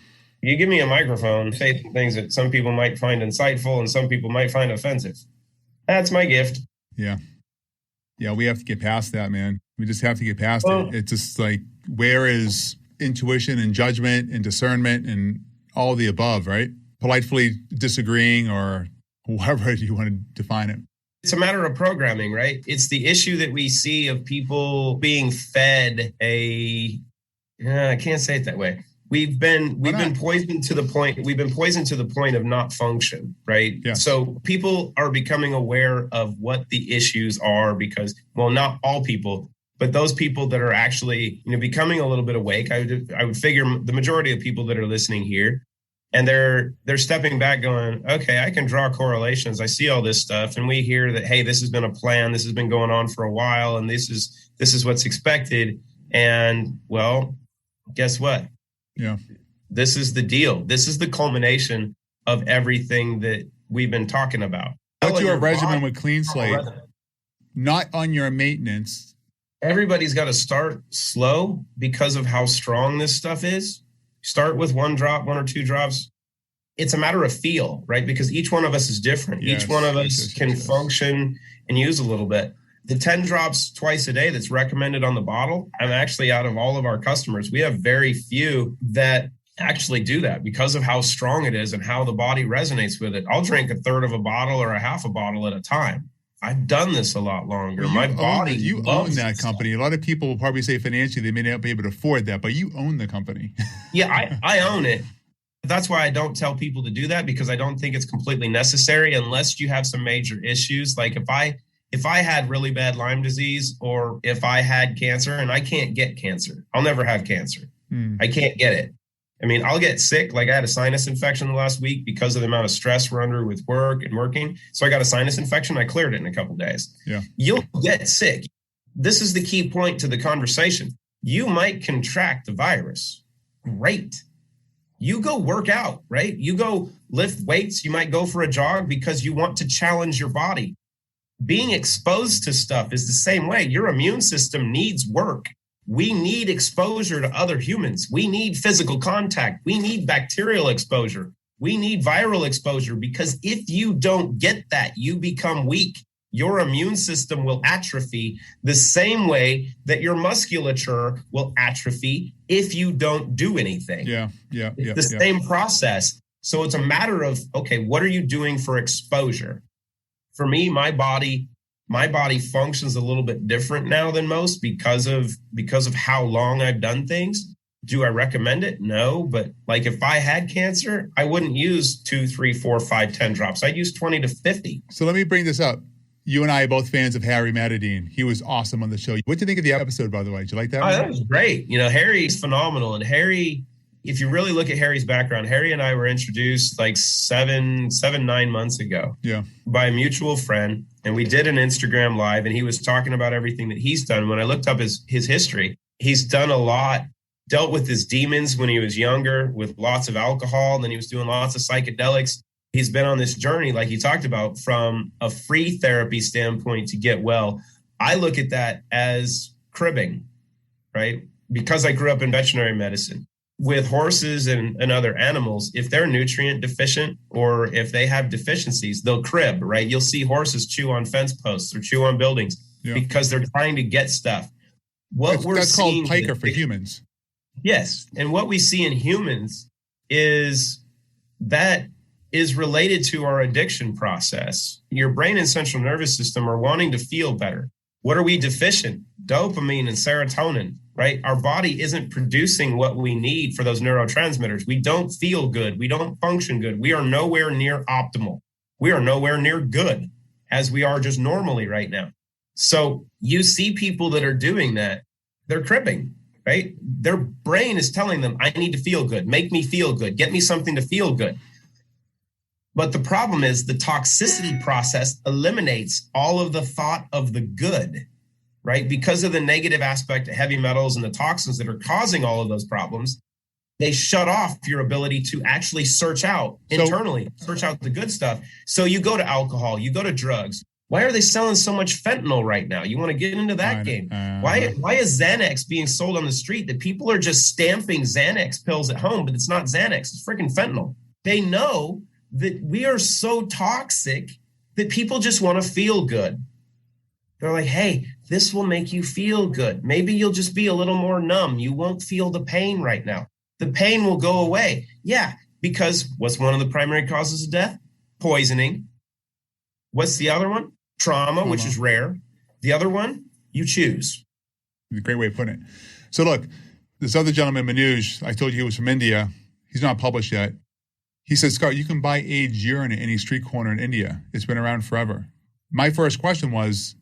You give me a microphone, say things that some people might find insightful and some people might find offensive. That's my gift. Yeah. Yeah, we have to get past that, man. We just have to get past it. It's just like, where is intuition and judgment and discernment and all of the above, right? Politely disagreeing or however you want to define it. It's a matter of programming, right? It's the issue that we see of people being fed I can't say it that way. We've been poisoned to the point of not function, right? Yeah. So people are becoming aware of what the issues are because, well, not all people, but those people that are actually, becoming a little bit awake. I would figure the majority of people that are listening here, and they're stepping back going, okay, I can draw correlations. I see all this stuff. And we hear that, hey, this has been a plan. This has been going on for a while. And this is what's expected. And well, guess what? Yeah. This is the deal. This is the culmination of everything that we've been talking about. What's your regimen with Clean Slate? Not on your maintenance. Everybody's got to start slow because of how strong this stuff is. Start with 1 drop, 1 or 2 drops. It's a matter of feel, right? Because each one of us is different. Yes, each one of us can function and use a little bit. The 10 drops twice a day that's recommended on the bottle, I'm actually, out of all of our customers, we have very few that actually do that because of how strong it is and how the body resonates with it. I'll drink a third of a bottle or a half a bottle at a time. I've done this a lot longer. Well, My body you loves own that company. A lot of people will probably say financially they may not be able to afford that, but you own the company. Yeah, I own it. That's why I don't tell people to do that, because I don't think it's completely necessary unless you have some major issues. Like if I had really bad Lyme disease, or if I had cancer, and I can't get cancer, I'll never have cancer. I can't get it. I mean, I'll get sick. Like I had a sinus infection the last week because of the amount of stress we're under with work and working. So I got a sinus infection. I cleared it in a couple of days. Yeah. You'll get sick. This is the key point to the conversation. You might contract the virus. Great. You go work out, right? You go lift weights. You might go for a jog because you want to challenge your body. Being exposed to stuff is the same way. Your immune system needs work. We need exposure to other humans. We need physical contact. We need bacterial exposure. We need viral exposure, because if you don't get that, you become weak. Your immune system will atrophy the same way that your musculature will atrophy if you don't do anything. It's the same process. So it's a matter of, okay, what are you doing for exposure? For me, my body functions a little bit different now than most because of how long I've done things. Do I recommend it? No, but like if I had cancer, I wouldn't use 2, 3, 4, 5, 10 drops. I'd use 20 to 50. So let me bring this up. You and I are both fans of Harry Matadine. He was awesome on the show. What did you think of the episode, by the way? Did you like that? Oh, that was great. You know, Harry's phenomenal. And Harry, if you really look at Harry's background, Harry and I were introduced like 9 months ago by a mutual friend. And we did an Instagram live, and he was talking about everything that he's done. When I looked up his history, he's done a lot, dealt with his demons when he was younger with lots of alcohol. And then he was doing lots of psychedelics. He's been on this journey, like he talked about, from a free therapy standpoint to get well. I look at that as cribbing, right? Because I grew up in veterinary medicine. With horses and other animals, if they're nutrient deficient or if they have deficiencies, they'll crib, right? You'll see horses chew on fence posts or chew on buildings because they're trying to get stuff. That's called piker for humans. Yes. And what we see in humans is that is related to our addiction process. Your brain and central nervous system are wanting to feel better. What are we deficient? Dopamine and serotonin, right? Our body isn't producing what we need for those neurotransmitters. We don't feel good. We don't function good. We are nowhere near optimal. We are nowhere near good as we are just normally right now. So you see people that are doing that, they're cribbing, right? Their brain is telling them, I need to feel good. Make me feel good. Get me something to feel good. But the problem is the toxicity process eliminates all of the thought of the good, right? Because of the negative aspect of heavy metals and the toxins that are causing all of those problems, they shut off your ability to actually search out internally, search out the good stuff. So you go to alcohol, you go to drugs. Why are they selling so much fentanyl right now? You want to get into that game. Why is Xanax being sold on the street that people are just stamping Xanax pills at home, but it's not Xanax, it's freaking fentanyl. They know that we are so toxic that people just want to feel good. They're like, hey, this will make you feel good. Maybe you'll just be a little more numb. You won't feel the pain right now. The pain will go away. Yeah, because what's one of the primary causes of death? Poisoning. What's the other one? Trauma, which is rare. The other one, you choose. A great way of putting it. So look, this other gentleman, Manoj, I told you he was from India. He's not published yet. He said, Scott, you can buy aged urine at any street corner in India. It's been around forever. My first question was,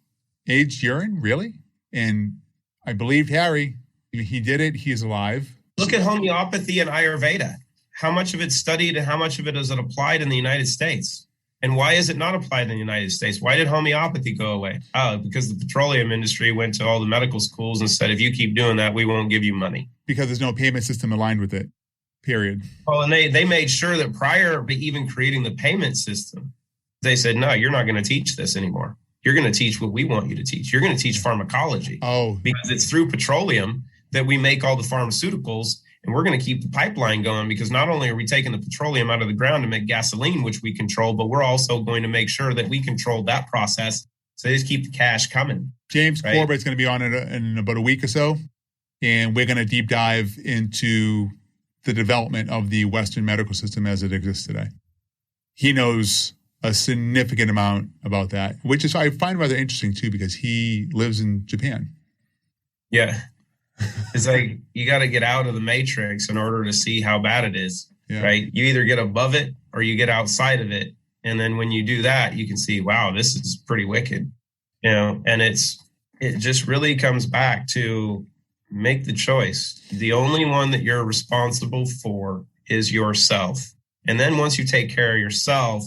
aged urine? Really? And I believed Harry. He did it. He's alive. Look at homeopathy and Ayurveda. How much of it's studied and how much of it is it applied in the United States? And why is it not applied in the United States? Why did homeopathy go away? Oh, because the petroleum industry went to all the medical schools and said, if you keep doing that, we won't give you money. Because there's no payment system aligned with it. Period. Well, and they made sure that prior to even creating the payment system, they said, no, you're not going to teach this anymore. You're going to teach what we want you to teach. You're going to teach pharmacology. Oh, because it's through petroleum that we make all the pharmaceuticals, and we're going to keep the pipeline going, because not only are we taking the petroleum out of the ground to make gasoline, which we control, but we're also going to make sure that we control that process. So they just keep the cash coming. James Corbett's going to be on in about a week or so, and we're going to deep dive into the development of the Western medical system as it exists today. He knows a significant amount about that, which is I find rather interesting too, because he lives in Japan. Yeah. It's like you got to get out of the matrix in order to see how bad it is, right? You either get above it or you get outside of it. And then when you do that, you can see, wow, this is pretty wicked, and it just really comes back to make the choice. The only one that you're responsible for is yourself. And then once you take care of yourself,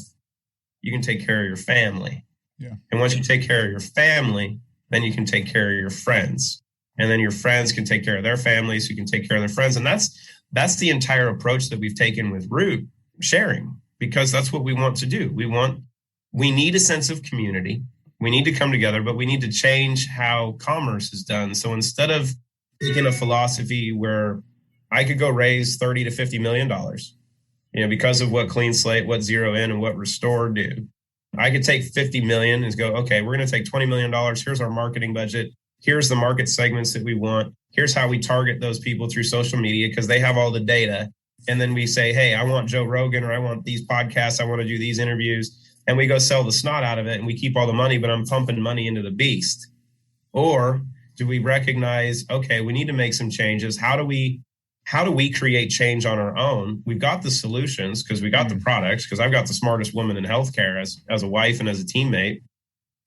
you can take care of your family. Yeah. And once you take care of your family, then you can take care of your friends. And then your friends can take care of their families, who can take care of their friends. And that's the entire approach that we've taken with Root sharing, because that's what we want to do. We need a sense of community. We need to come together, but we need to change how commerce is done. So instead of taking a philosophy where I could go raise $30 to $50 million, because of what Clean Slate, what Zero In, and what Restore do, I could take 50 million and go, okay, we're going to take $20 million. Here's our marketing budget. Here's the market segments that we want. Here's how we target those people through social media, because they have all the data. And then we say, hey, I want Joe Rogan, or I want these podcasts. I want to do these interviews. And we go sell the snot out of it and we keep all the money, but I'm pumping money into the beast. Or do we recognize, okay, we need to make some changes. How do we create change on our own? We've got the solutions because we got the products, because I've got the smartest woman in healthcare as a wife and as a teammate.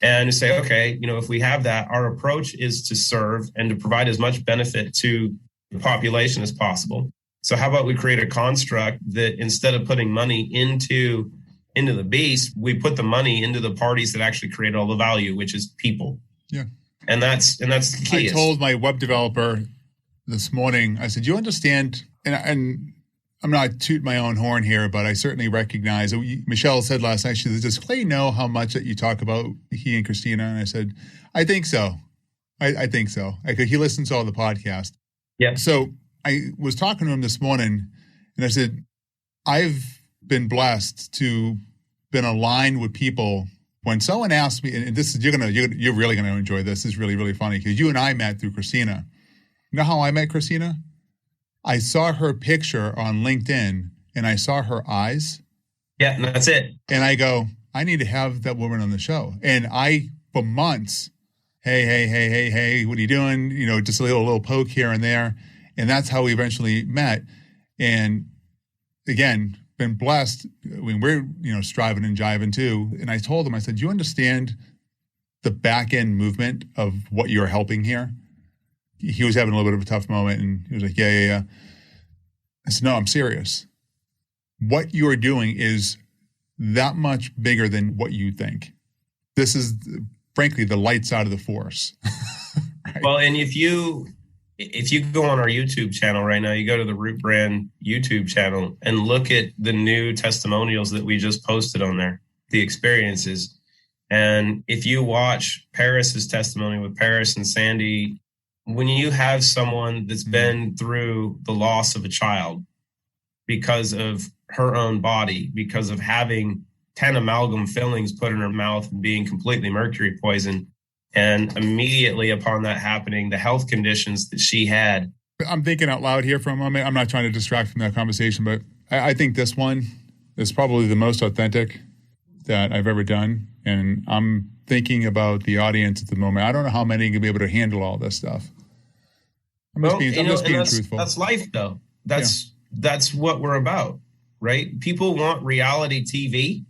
And to say, okay, if we have that, our approach is to serve and to provide as much benefit to the population as possible. So how about we create a construct that instead of putting money into the beast, we put the money into the parties that actually create all the value, which is people. Yeah. And that's the key. I told my web developer this morning, I said, you understand, and I'm not tooting my own horn here, but I certainly recognize, Michelle said last night, she said, does Clay know how much that you talk about he and Christina? And I said, I think so. I think so. He listens to all the podcasts. Yeah. So I was talking to him this morning and I said, I've been blessed to been aligned with people. When someone asks me, and this is, you're really going to enjoy this. This is really, really funny, because you and I met through Christina. You know how I met Christina? I saw her picture on LinkedIn and I saw her eyes. Yeah, and that's it. And I go, I need to have that woman on the show. And I, for months, hey, what are you doing? Just a little poke here and there. And that's how we eventually met. And again, been blessed. I mean, we're, striving and jiving too. And I told him, I said, do you understand the back end movement of what you're helping here? He was having a little bit of a tough moment and he was like, yeah. I said, no, I'm serious. What you are doing is that much bigger than what you think. This is, frankly, the light side of the force. Right? Well, and if you go on our YouTube channel right now, you go to the Root Brand YouTube channel and look at the new testimonials that we just posted on there, the experiences. And if you watch Paris's testimony with Paris and Sandy, when you have someone that's been through the loss of a child because of her own body, because of having 10 amalgam fillings put in her mouth and being completely mercury poisoned, and immediately upon that happening, the health conditions that she had. I'm thinking out loud here for a moment. I'm not trying to distract from that conversation, but I think this one is probably the most authentic that I've ever done. And I'm thinking about the audience at the moment. I don't know how many can be able to handle all this stuff. I'm just being truthful. That's life, though. That's what we're about, right? People want reality TV.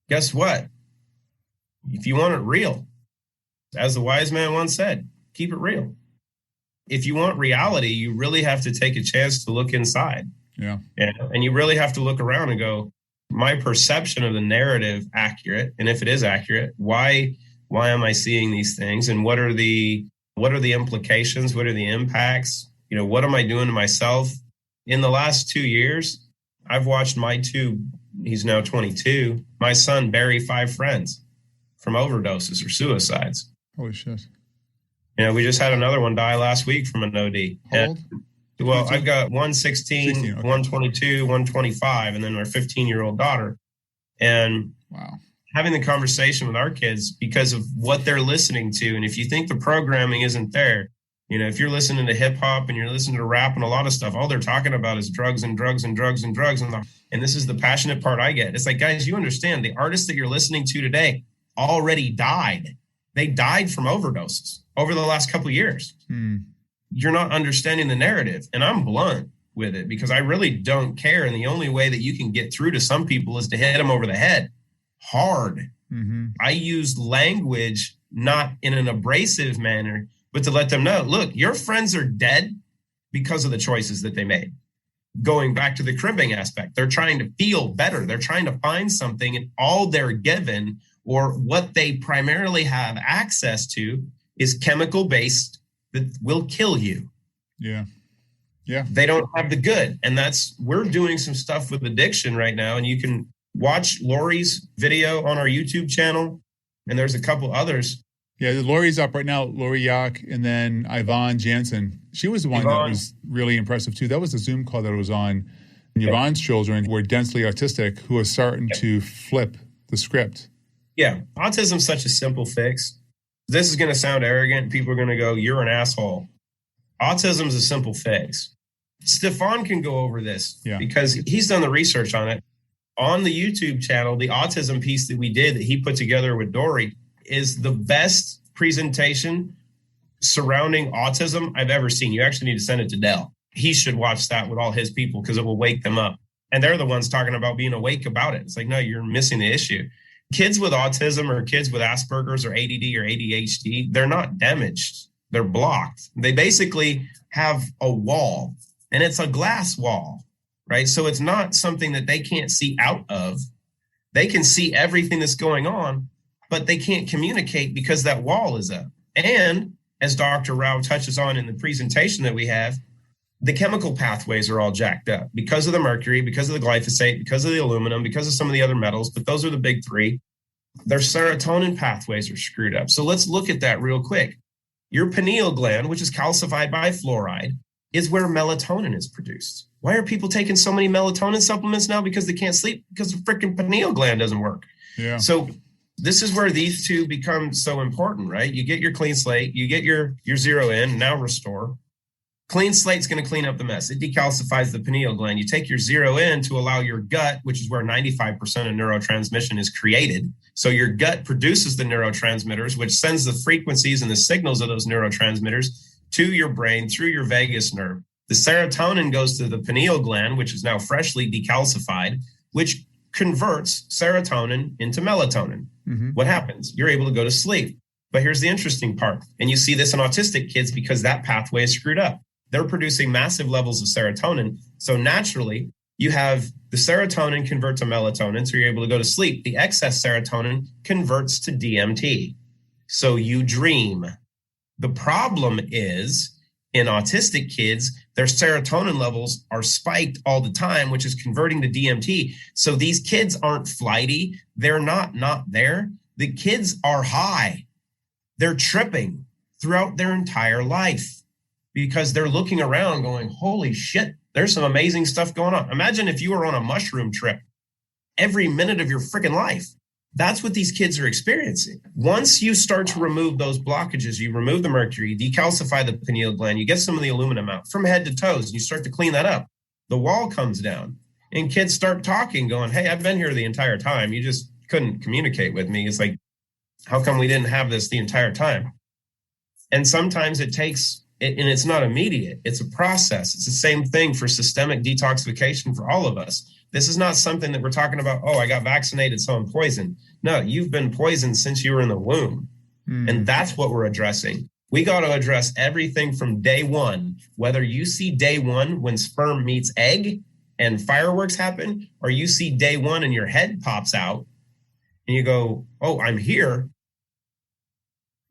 Guess what? If you want it real, as the wise man once said, keep it real. If you want reality, you really have to take a chance to look inside. Yeah. And you really have to look around and go, my perception of the narrative accurate? And if it is accurate, why am I seeing these things? And what are the implications? What are the impacts? What am I doing to myself? In the last 2 years, I've watched he's now 22, my son bury 5 friends from overdoses or suicides. Holy shit. We just had another one die last week from an OD. How old? Well, I've got 116, 16, okay. 122, 125, and then our 15-year-old daughter. And wow, having the conversation with our kids because of what they're listening to. And if you think the programming isn't there, You know, if you're listening to hip hop and you're listening to rap and a lot of stuff, all they're talking about is drugs and drugs and drugs and drugs. And this is the passionate part I get. It's like, guys, you understand the artists that you're listening to today already died. They died from overdoses over the last couple of years. You're not understanding the narrative. And I'm blunt with it because I really don't care. And the only way that you can get through to some people is to hit them over the head hard. I use language not in an abrasive manner, but to let them know, look, your friends are dead because of the choices that they made. Going back to the cribbing aspect, they're trying to feel better. They're trying to find something, and all they're given or what they primarily have access to is chemical based that will kill you. Yeah. They don't have the good. And we're doing some stuff with addiction right now. And you can watch Lori's video on our YouTube channel. And there's a couple others. Yeah, Lori's up right now, Lori Yak, and then Yvonne Jansen. She was the one that was really impressive too. That was a Zoom call that was on. And Yvonne's children were densely autistic who are starting to flip the script. Yeah, autism's such a simple fix. This is going to sound arrogant. People are going to go, you're an asshole. Autism's a simple fix. Stefan can go over this because he's done the research on it. On the YouTube channel, the autism piece that we did that he put together with Dory is the best presentation surrounding autism I've ever seen. You actually need to send it to Dell. He should watch that with all his people because it will wake them up. And they're the ones talking about being awake about it. It's like, no, you're missing the issue. Kids with autism or kids with Asperger's or ADD or ADHD, they're not damaged. They're blocked. They basically have a wall, and it's a glass wall, right? So it's not something that they can't see out of. They can see everything that's going on, but they can't communicate because that wall is up. And as Dr. Rao touches on in the presentation that we have, the chemical pathways are all jacked up because of the mercury, because of the glyphosate, because of the aluminum, because of some of the other metals, but those are the big three. Their serotonin pathways are screwed up. So let's look at that real quick. Your pineal gland, which is calcified by fluoride, is where melatonin is produced. Why are people taking so many melatonin supplements now? Because they can't sleep, because the freaking pineal gland doesn't work. Yeah. So this is where these two become so important, right? You get your clean slate, you get your zero in, now restore. Clean slate's going to clean up the mess. It decalcifies the pineal gland. You take your zero in to allow your gut, which is where 95% of neurotransmission is created. So your gut produces the neurotransmitters, which sends the frequencies and the signals of those neurotransmitters to your brain through your vagus nerve. The serotonin goes to the pineal gland, which is now freshly decalcified, which converts serotonin into melatonin. What happens? You're able to go to sleep. But here's the interesting part. And you see this in autistic kids because that pathway is screwed up. They're producing massive levels of serotonin. So naturally, you have the serotonin convert to melatonin, so you're able to go to sleep. The excess serotonin converts to DMT. So you dream. The problem is in autistic kids, their serotonin levels are spiked all the time, which is converting to DMT. So these kids aren't flighty. They're not there. The kids are high. They're tripping throughout their entire life because they're looking around going, holy shit, there's some amazing stuff going on. Imagine if you were on a mushroom trip every minute of your freaking life. That's what these kids are experiencing. Once you start to remove those blockages, you remove the mercury, decalcify the pineal gland, you get some of the aluminum out from head to toes, and you start to clean that up. The wall comes down and kids start talking, going, hey, I've been here the entire time. You just couldn't communicate with me. It's like, how come we didn't have this the entire time? And sometimes it takes, and it's not immediate. It's a process. It's the same thing for systemic detoxification for all of us. This is not something that we're talking about, oh, I got vaccinated, so I'm poisoned. No, you've been poisoned since you were in the womb. And that's what we're addressing. We got to address everything from day one, whether you see day one when sperm meets egg and fireworks happen, or you see day one and your head pops out and you go, oh, I'm here.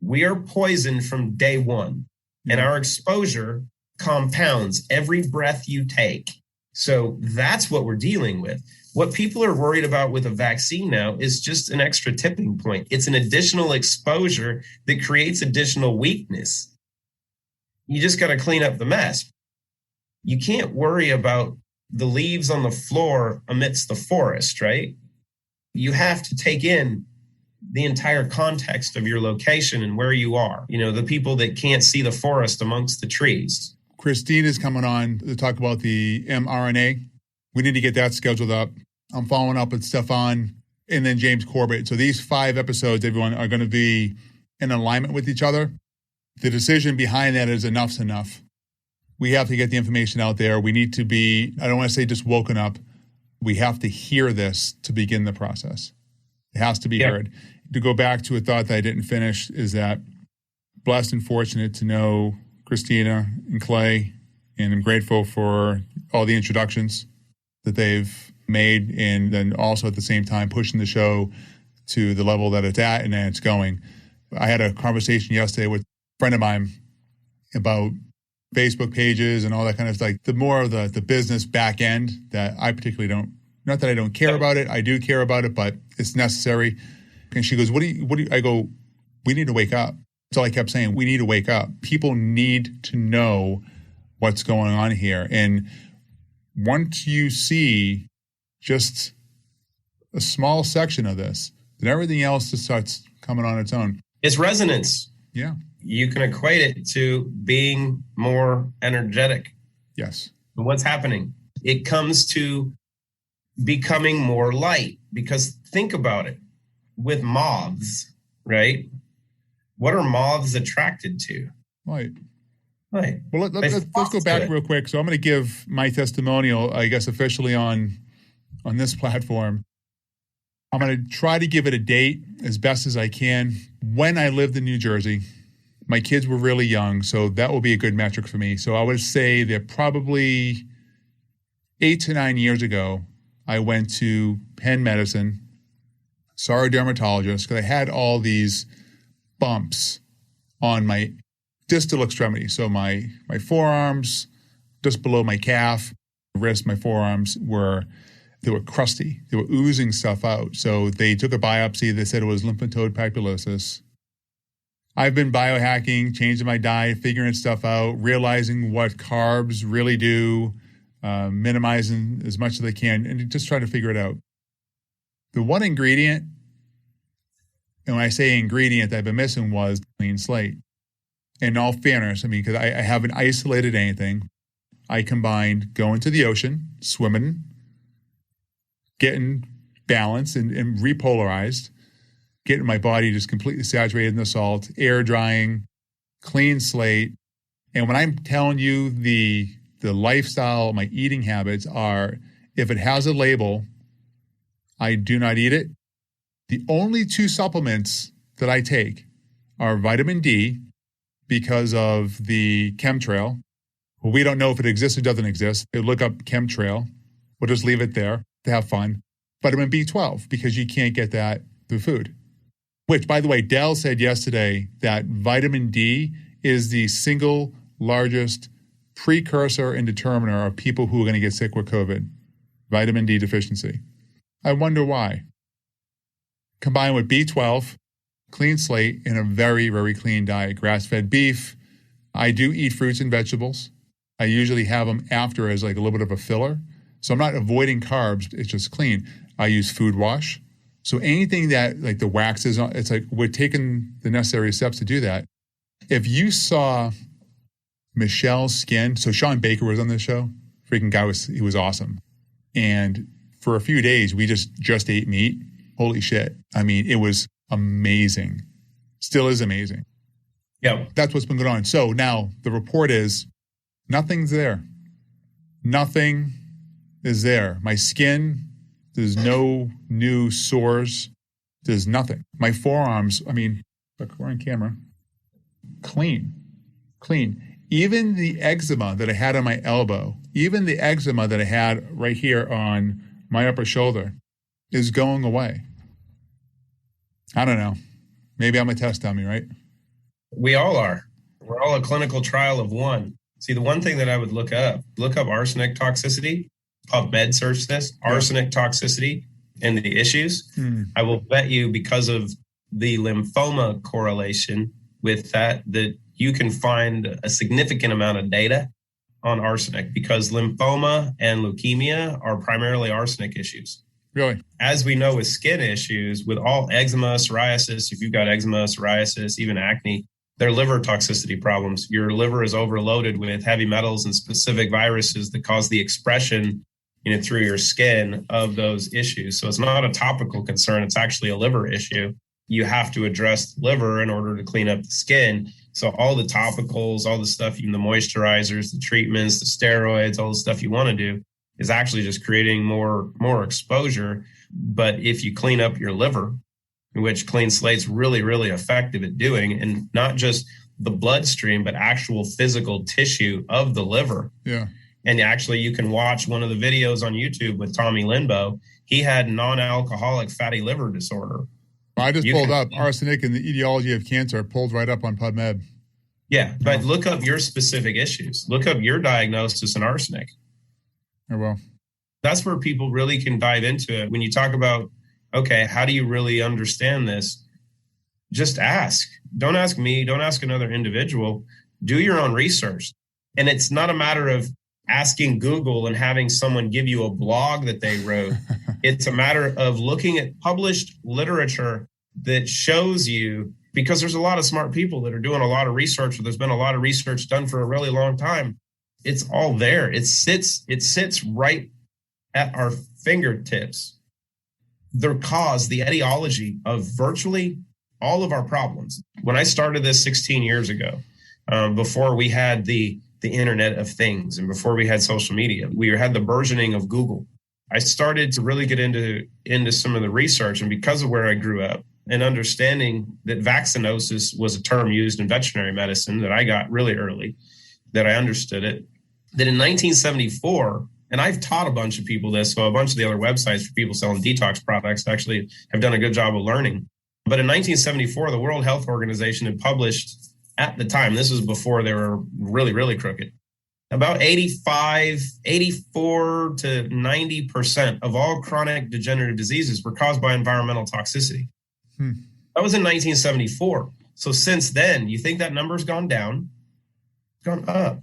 We are poisoned from day one, and our exposure compounds every breath you take. So that's what we're dealing with. What people are worried about with a vaccine now is just an extra tipping point. It's an additional exposure that creates additional weakness. You just got to clean up the mess. You can't worry about the leaves on the floor amidst the forest, right? You have to take in the entire context of your location and where you are. You know, the people that can't see the forest amongst the trees. Christine is coming on to talk about the mRNA. We need to get that scheduled up. I'm following up with Stefan and then James Corbett. So these 5 episodes, everyone, are going to be in alignment with each other. The decision behind that is enough's enough. We have to get the information out there. We need to be, I don't want to say just woken up. We have to hear this to begin the process. It has to be heard. To go back to a thought that I didn't finish is that blessed and fortunate to know Christina and Clay, and I'm grateful for all the introductions that they've made, and then also at the same time pushing the show to the level that it's at and that it's going. I had a conversation yesterday with a friend of mine about Facebook pages and all that kind of stuff, like the more of the business back end that I particularly don't, not that I don't care about it, I do care about it, but it's necessary. And she goes, what do you, I go, we need to wake up. That's all I kept saying. We need to wake up. People need to know what's going on here. And once you see just a small section of this, then everything else just starts coming on its own. It's resonance. Yeah. You can equate it to being more energetic. Yes. And what's happening? It comes to becoming more light, because think about it. With moths, right? What are moths attracted to? Right. Right. Well, let's go back real quick. So I'm going to give my testimonial, I guess, officially on this platform. I'm going to try to give it a date as best as I can. When I lived in New Jersey, my kids were really young, so that will be a good metric for me. So I would say that probably 8 to 9 years ago, I went to Penn Medicine, saw a dermatologist, because I had all these bumps on my distal extremity. So my forearms, just below my calf, wrist, my forearms they were crusty. They were oozing stuff out. So they took a biopsy. They said it was lymphoma papulosis. I've been biohacking, changing my diet, figuring stuff out, realizing what carbs really do, minimizing as much as I can, and just trying to figure it out. The one ingredient, and when I say ingredient that I've been missing, was clean slate. In all fairness, I mean, because I haven't isolated anything. I combined going to the ocean, swimming, getting balanced and repolarized, getting my body just completely saturated in the salt, air drying, clean slate. And when I'm telling you the lifestyle, my eating habits are, if it has a label, I do not eat it. The only 2 supplements that I take are vitamin D, because of the chemtrail. Well, we don't know if it exists or doesn't exist. They look up chemtrail. We'll just leave it there to have fun. Vitamin B12, because you can't get that through food. Which, by the way, Dell said yesterday that vitamin D is the single largest precursor and determiner of people who are going to get sick with COVID. Vitamin D deficiency. I wonder why. Combined with B12, clean slate, and a very, very clean diet. Grass-fed beef. I do eat fruits and vegetables. I usually have them after as like a little bit of a filler. So I'm not avoiding carbs. It's just clean. I use food wash. So anything that like the wax is on, it's like we're taking the necessary steps to do that. If you saw Michelle's skin, so Sean Baker was on this show. Freaking guy he was awesome. And for a few days, we just ate meat. Holy shit. I mean, it was amazing. Still is amazing. Yeah. That's what's been going on. So now the report is nothing's there. Nothing is there. My skin, there's no new sores. There's nothing. My forearms, I mean, look, we're on camera. Clean. Even the eczema that I had on my elbow, even the eczema that I had right here on my upper shoulder is going away. I don't know. Maybe I'm a test dummy, right? We all are. We're all a clinical trial of one. See, the one thing that I would look up arsenic toxicity, PubMed search this, arsenic toxicity and the issues. I will bet you, because of the lymphoma correlation with that you can find a significant amount of data on arsenic, because lymphoma and leukemia are primarily arsenic issues. Really? As we know with skin issues, with all eczema, psoriasis, if you've got eczema, psoriasis, even acne, they're liver toxicity problems. Your liver is overloaded with heavy metals and specific viruses that cause the expression, through your skin of those issues. So it's not a topical concern. It's actually a liver issue. You have to address the liver in order to clean up the skin. So all the topicals, all the stuff, even the moisturizers, the treatments, the steroids, all the stuff you want to do is actually just creating more exposure. But if you clean up your liver, which Clean Slate's really, really effective at doing, and not just the bloodstream, but actual physical tissue of the liver. Yeah. And actually, you can watch one of the videos on YouTube with Tommy Linbo. He had non-alcoholic fatty liver disorder. I just pulled up arsenic and the etiology of cancer, pulled right up on PubMed. Yeah, but look up your specific issues. Look up your diagnosis in arsenic. Oh, well. That's where people really can dive into it. When you talk about, okay, how do you really understand this? Just ask. Don't ask me. Don't ask another individual. Do your own research. And it's not a matter of asking Google and having someone give you a blog that they wrote. It's a matter of looking at published literature that shows you, because there's a lot of smart people that are doing a lot of research, or there's been a lot of research done for a really long time. It's all there. It sits right at our fingertips. The cause, the etiology of virtually all of our problems. When I started this 16 years ago, before we had the Internet of Things and before we had social media, we had the burgeoning of Google. I started to really get into some of the research, and because of where I grew up and understanding that vaccinosis was a term used in veterinary medicine that I got really early, that I understood it, that in 1974, and I've taught a bunch of people this, so a bunch of the other websites for people selling detox products actually have done a good job of learning. But in 1974, the World Health Organization had published, at the time, this was before they were really, really crooked, about 84 to 90% of all chronic degenerative diseases were caused by environmental toxicity. That was in 1974. So since then, you think that number's gone down? Gone up.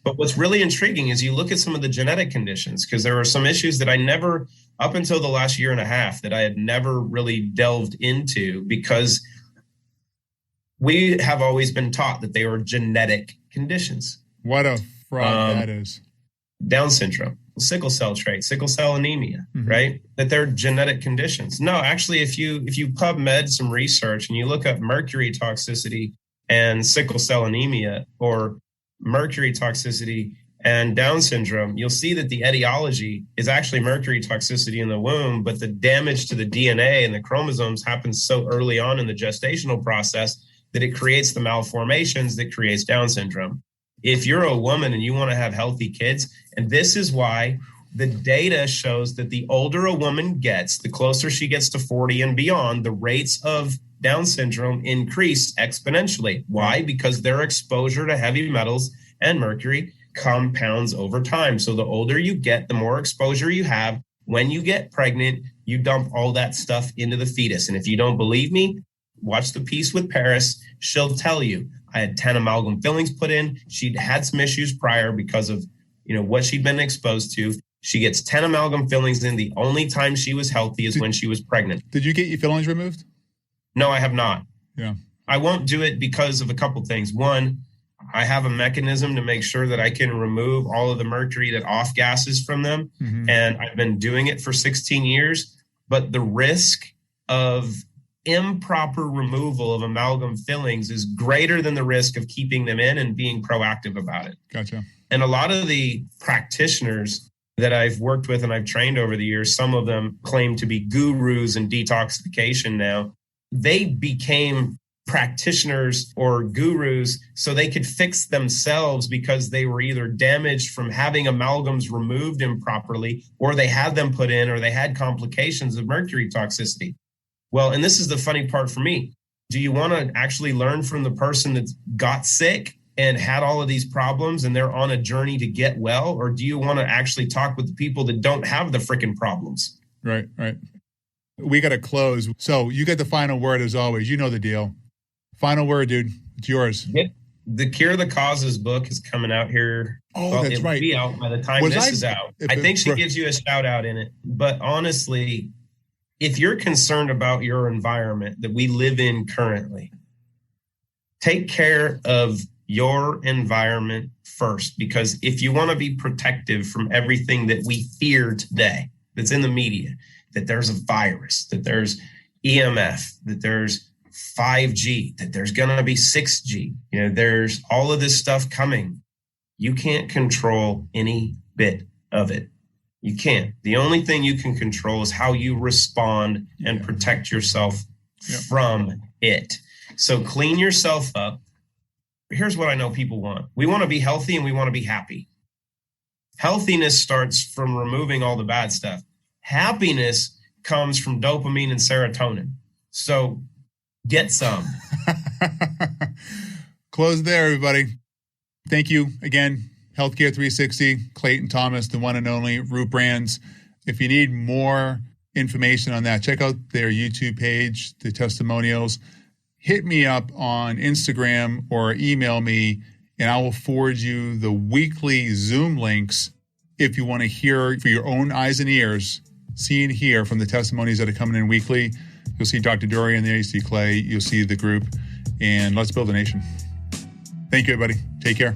But what's really intriguing is you look at some of the genetic conditions, because there are some issues that I never, up until the last year and a half, that I had never really delved into, because we have always been taught that they were genetic conditions. What a fraud that is. Down syndrome, sickle cell trait, sickle cell anemia, right? That they're genetic conditions. No, actually, if you PubMed some research and you look up mercury toxicity and sickle cell anemia, or mercury toxicity and Down syndrome, you'll see that the etiology is actually mercury toxicity in the womb, but the damage to the DNA and the chromosomes happens so early on in the gestational process that it creates the malformations that creates Down syndrome. If you're a woman and you want to have healthy kids, and this is why the data shows that the older a woman gets, the closer she gets to 40 and beyond, the rates of Down syndrome increase exponentially. Why? Because their exposure to heavy metals and mercury compounds over time. So the older you get, the more exposure you have. When you get pregnant, you dump all that stuff into the fetus. And if you don't believe me, watch the piece with Paris. She'll tell you, I had 10 amalgam fillings put in. She'd had some issues prior because of, what she'd been exposed to. She gets 10 amalgam fillings in. The only time she was healthy is when she was pregnant. Did you get your fillings removed? No, I have not. Yeah. I won't do it because of a couple things. One, I have a mechanism to make sure that I can remove all of the mercury that off gases from them. And I've been doing it for 16 years. But the risk of improper removal of amalgam fillings is greater than the risk of keeping them in and being proactive about it. Gotcha. And a lot of the practitioners that I've worked with and I've trained over the years, some of them claim to be gurus in detoxification now. They became practitioners or gurus so they could fix themselves because they were either damaged from having amalgams removed improperly, or they had them put in, or they had complications of mercury toxicity. Well, and this is the funny part for me. Do you want to actually learn from the person that got sick and had all of these problems and they're on a journey to get well? Or do you want to actually talk with the people that don't have the freaking problems? Right. We got to close. So you get the final word as always. You know the deal. Final word, dude. It's yours. the Cure the Causes book is coming out here. Oh, that's it will right. be out by the time this is out. I think she gives you a shout out in it. But honestly, if you're concerned about your environment that we live in currently, take care of your environment first, because if you want to be protective from everything that we fear today, that's in the media, that there's a virus, that there's EMF, that there's 5G, that there's going to be 6G, there's all of this stuff coming. You can't control any bit of it. You can't. The only thing you can control is how you respond and protect yourself from it. So clean yourself up. Here's what I know people want. We want to be healthy and we want to be happy. Healthiness starts from removing all the bad stuff. Happiness comes from dopamine and serotonin. So get some. Close there, everybody. Thank you again. Healthcare 360, Clayton Thomas, the one and only Root Brands. If you need more information on that, check out their YouTube page, the testimonials. Hit me up on Instagram or email me, and I will forward you the weekly Zoom links if you want to hear for your own eyes and ears, see and hear from the testimonies that are coming in weekly. You'll see Dr. Dorian there, you see Clay, you'll see the group, and let's build a nation. Thank you, everybody. Take care.